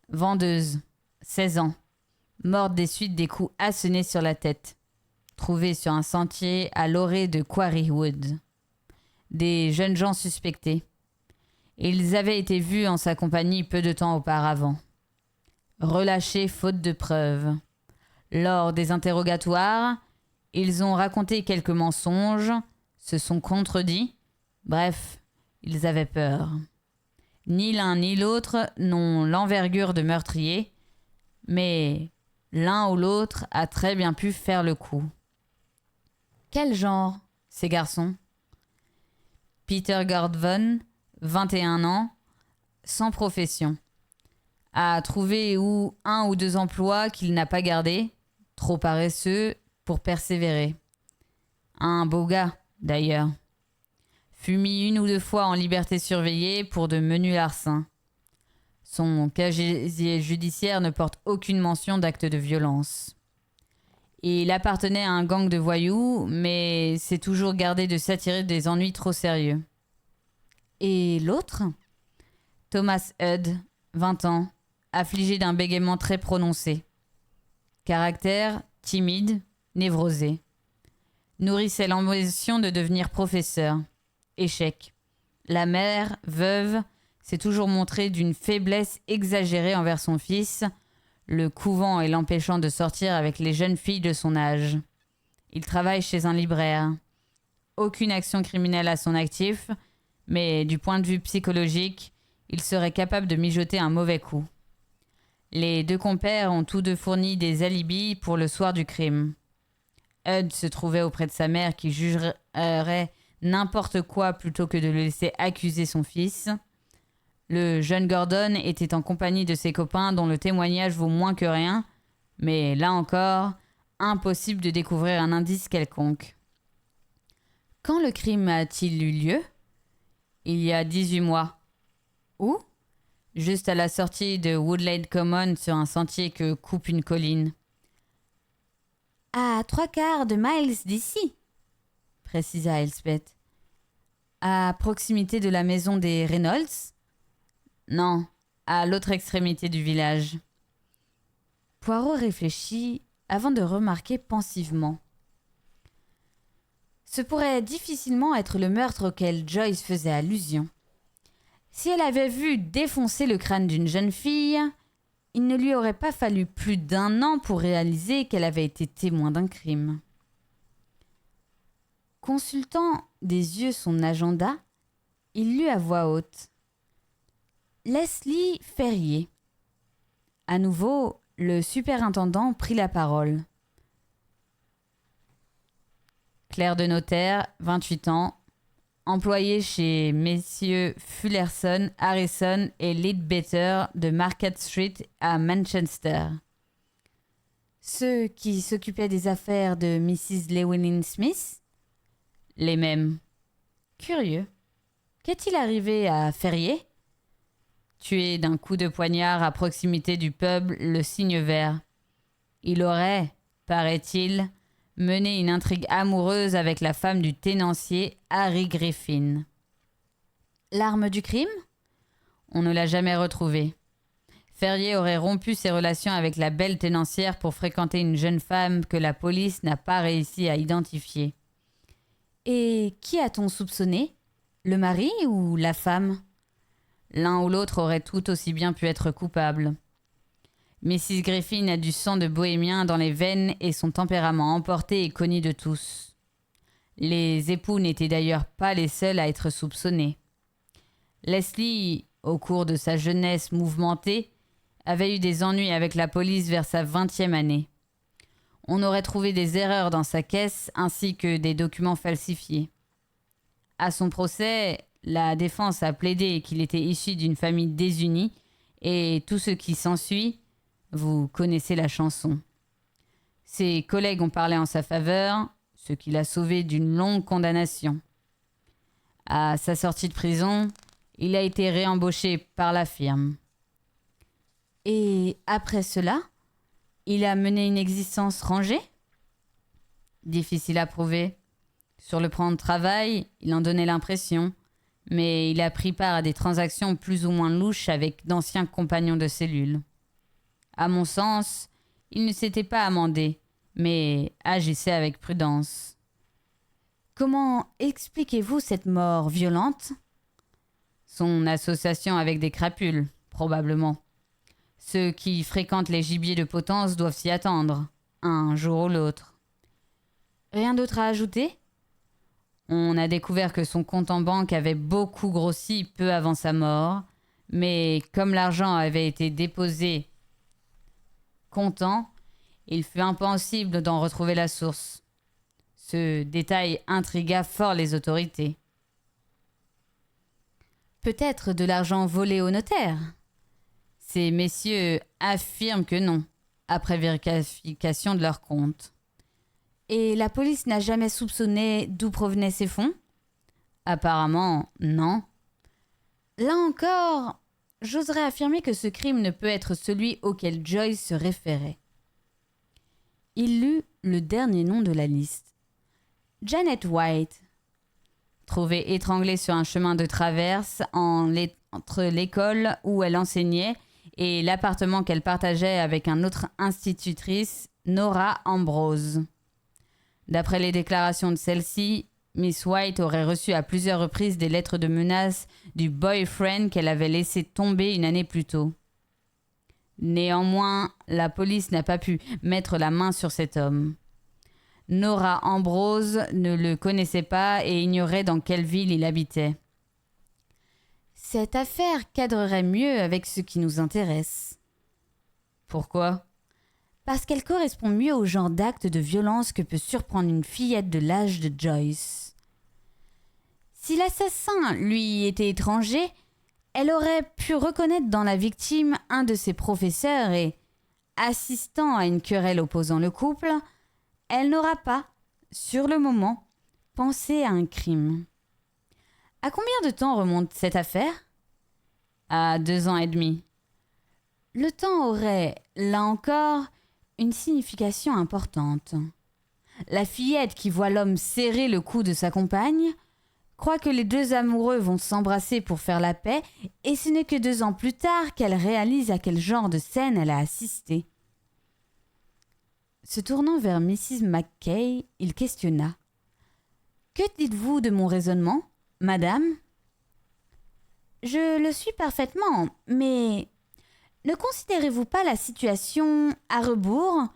Vendeuse, 16 ans, morte des suites des coups assenés sur la tête. Trouvée sur un sentier à l'orée de Quarrywood. Des jeunes gens suspectés. Ils avaient été vus en sa compagnie peu de temps auparavant. Relâchés faute de preuves. Lors des interrogatoires, ils ont raconté quelques mensonges, se sont contredits. Bref, ils avaient peur. Ni l'un ni l'autre n'ont l'envergure de meurtrier, mais l'un ou l'autre a très bien pu faire le coup. Quel genre, ces garçons? Peter Gordon, 21 ans, sans profession. A trouvé un ou deux emplois qu'il n'a pas gardés, trop paresseux pour persévérer. Un beau gars, d'ailleurs. Fut mis 1 ou 2 fois en liberté surveillée pour de menus larcins. Son casier judiciaire ne porte aucune mention d'acte de violence. Il appartenait à un gang de voyous, mais s'est toujours gardé de s'attirer des ennuis trop sérieux. Et l'autre? Thomas Hudd, 20 ans, affligé d'un bégaiement très prononcé. Caractère timide, névrosé. Nourrissait l'ambition de devenir professeur. Échec. La mère, veuve, s'est toujours montrée d'une faiblesse exagérée envers son fils, le couvant et l'empêchant de sortir avec les jeunes filles de son âge. Il travaille chez un libraire. Aucune action criminelle à son actif, mais du point de vue psychologique, il serait capable de mijoter un mauvais coup. Les 2 compères ont tous 2 fourni des alibis pour le soir du crime. Hudd se trouvait auprès de sa mère qui jugerait n'importe quoi plutôt que de le laisser accuser son fils. Le jeune Gordon était en compagnie de ses copains dont le témoignage vaut moins que rien, mais là encore, impossible de découvrir un indice quelconque. Quand le crime a-t-il eu lieu? Il y a 18 mois. Où? Juste à la sortie de Woodlade Common sur un sentier que coupe une colline. À 3/4 de miles d'ici, précisa Elspeth. À proximité de la maison des Reynolds? Non, à l'autre extrémité du village. Poirot réfléchit avant de remarquer pensivement. Ce pourrait difficilement être le meurtre auquel Joyce faisait allusion. Si elle avait vu défoncer le crâne d'une jeune fille, il ne lui aurait pas fallu plus d'1 an pour réaliser qu'elle avait été témoin d'un crime. Consultant des yeux son agenda, il lut à voix haute. Leslie Ferrier. À nouveau, le superintendant prit la parole. Clerc de notaire, 28 ans, employé chez messieurs Fullerson, Harrison et Leadbetter de Market Street à Manchester. Ceux qui s'occupaient des affaires de Mrs. Llewellyn Smith? Les mêmes. Curieux. Qu'est-il arrivé à Ferrier? Tué d'un coup de poignard à proximité du pub Le Cygne Vert. Il aurait, paraît-il, mené une intrigue amoureuse avec la femme du tenancier Harry Griffin. L'arme du crime? On ne l'a jamais retrouvée. Ferrier aurait rompu ses relations avec la belle tenancière pour fréquenter une jeune femme que la police n'a pas réussi à identifier. Et qui a-t-on soupçonné? Le mari ou la femme? L'un ou l'autre aurait tout aussi bien pu être coupable. Mrs. Griffin a du sang de bohémien dans les veines et son tempérament emporté est connu de tous. Les époux n'étaient d'ailleurs pas les seuls à être soupçonnés. Leslie, au cours de sa jeunesse mouvementée, avait eu des ennuis avec la police vers sa 20e année. On aurait trouvé des erreurs dans sa caisse ainsi que des documents falsifiés. À son procès, la défense a plaidé qu'il était issu d'une famille désunie et tout ce qui s'ensuit, vous connaissez la chanson. Ses collègues ont parlé en sa faveur, ce qui l'a sauvé d'une longue condamnation. À sa sortie de prison, il a été réembauché par la firme. Et après cela, il a mené une existence rangée? Difficile à prouver. Sur le plan de travail, il en donnait l'impression, mais il a pris part à des transactions plus ou moins louches avec d'anciens compagnons de cellule. À mon sens, il ne s'était pas amendé, mais agissait avec prudence. Comment expliquez-vous cette mort violente? Son association avec des crapules, probablement. Ceux qui fréquentent les gibiers de potence doivent s'y attendre, un jour ou l'autre. Rien d'autre à ajouter? On a découvert que son compte en banque avait beaucoup grossi peu avant sa mort, mais comme l'argent avait été déposé comptant, il fut impossible d'en retrouver la source. Ce détail intrigua fort les autorités. Peut-être de l'argent volé au notaire? Ces messieurs affirment que non, après vérification de leur compte. Et la police n'a jamais soupçonné d'où provenaient ces fonds? Apparemment, non. Là encore, j'oserais affirmer que ce crime ne peut être celui auquel Joyce se référait. Il lut le dernier nom de la liste. Janet White. Trouvée étranglée sur un chemin de traverse entre l'école où elle enseignait et l'appartement qu'elle partageait avec une autre institutrice, Nora Ambrose. D'après les déclarations de celle-ci, Miss White aurait reçu à plusieurs reprises des lettres de menaces du boyfriend qu'elle avait laissé tomber une année plus tôt. Néanmoins, la police n'a pas pu mettre la main sur cet homme. Nora Ambrose ne le connaissait pas et ignorait dans quelle ville il habitait. Cette affaire cadrerait mieux avec ce qui nous intéresse. Pourquoi? Parce qu'elle correspond mieux au genre d'acte de violence que peut surprendre une fillette de l'âge de Joyce. Si l'assassin lui était étranger, elle aurait pu reconnaître dans la victime un de ses professeurs et, assistant à une querelle opposant le couple, elle n'aura pas, sur le moment, pensé à un crime. À combien de temps remonte cette affaire? À 2 ans et demi. Le temps aurait, là encore, une signification importante. La fillette qui voit l'homme serrer le cou de sa compagne croit que les deux amoureux vont s'embrasser pour faire la paix, et ce n'est que 2 ans plus tard qu'elle réalise à quel genre de scène elle a assisté. Se tournant vers Mrs. McKay, il questionna. « Que dites-vous de mon raisonnement, madame ?»« Je le suis parfaitement, mais ne considérez-vous pas la situation à rebours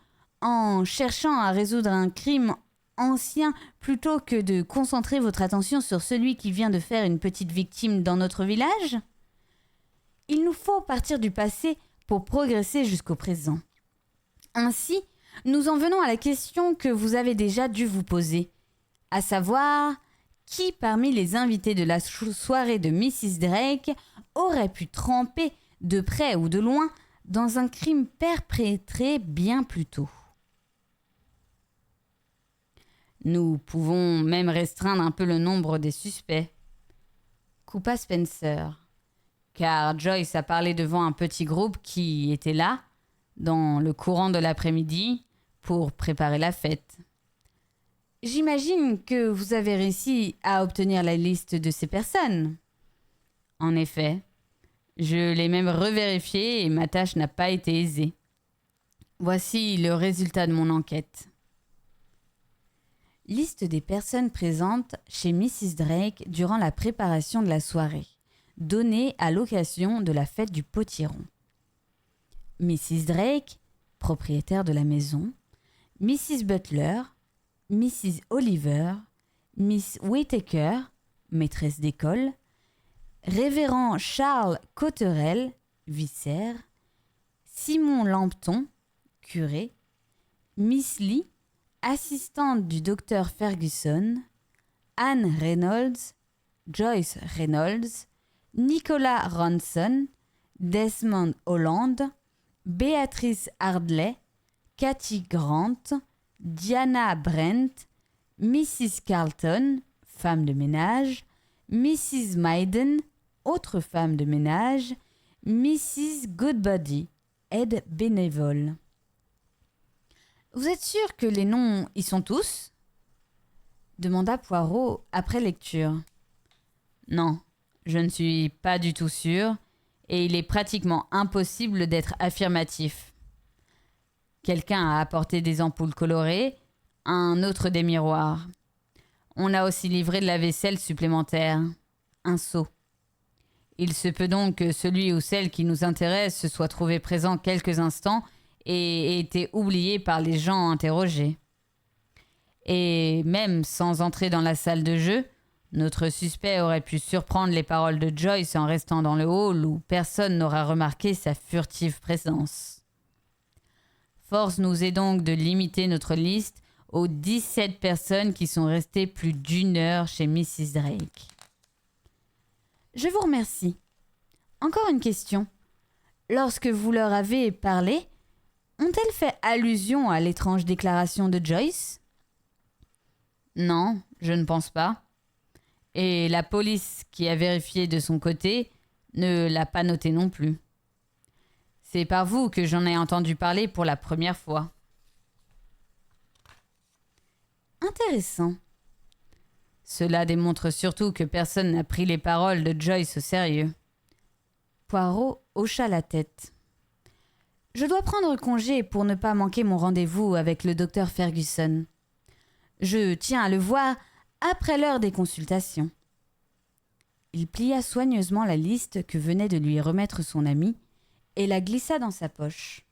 en cherchant à résoudre un crime ancien plutôt que de concentrer votre attention sur celui qui vient de faire une petite victime dans notre village? Il nous faut partir du passé pour progresser jusqu'au présent. Ainsi, nous en venons à la question que vous avez déjà dû vous poser, à savoir, qui parmi les invités de la soirée de Mrs. Drake aurait pu tremper, de près ou de loin, dans un crime perpétré bien plus tôt. Nous pouvons même restreindre un peu le nombre des suspects, coupa Spencer, car Joyce a parlé devant un petit groupe qui était là, dans le courant de l'après-midi, pour préparer la fête. J'imagine que vous avez réussi à obtenir la liste de ces personnes. En effet, je l'ai même revérifié et ma tâche n'a pas été aisée. Voici le résultat de mon enquête. Liste des personnes présentes chez Mrs. Drake durant la préparation de la soirée, donnée à l'occasion de la fête du potiron. Mrs. Drake, propriétaire de la maison, Mrs. Butler, Mrs. Oliver, Miss Whittaker, maîtresse d'école, Révérend Charles Cotterell, vicaire, Simon Lampton, curé, Miss Lee, assistante du docteur Ferguson, Anne Reynolds, Joyce Reynolds, Nicolas Ronson, Desmond Holland, Béatrice Hardley, Cathy Grant, Diana Brent, Mrs. Carlton, femme de ménage, Mrs. Maiden, autre femme de ménage, Mrs. Goodbody, aide bénévole. Vous êtes sûr que les noms y sont tous ? Demanda Poirot après lecture. Non, je ne suis pas du tout sûr, et il est pratiquement impossible d'être affirmatif. Quelqu'un a apporté des ampoules colorées, un autre des miroirs. On a aussi livré de la vaisselle supplémentaire, un seau. Il se peut donc que celui ou celle qui nous intéresse se soit trouvé présent quelques instants et ait été oublié par les gens interrogés. Et même sans entrer dans la salle de jeu, notre suspect aurait pu surprendre les paroles de Joyce en restant dans le hall où personne n'aura remarqué sa furtive présence. Force nous est donc de limiter notre liste aux 17 personnes qui sont restées plus d'1 heure chez Mrs. Drake. Je vous remercie. Encore une question. Lorsque vous leur avez parlé, ont-elles fait allusion à l'étrange déclaration de Joyce ? Non, je ne pense pas. Et la police qui a vérifié de son côté ne l'a pas noté non plus. C'est par vous que j'en ai entendu parler pour la première fois. Intéressant. Cela démontre surtout que personne n'a pris les paroles de Joyce au sérieux. Poirot hocha la tête. Je dois prendre congé pour ne pas manquer mon rendez-vous avec le docteur Ferguson. Je tiens à le voir après l'heure des consultations. Il plia soigneusement la liste que venait de lui remettre son ami et la glissa dans sa poche.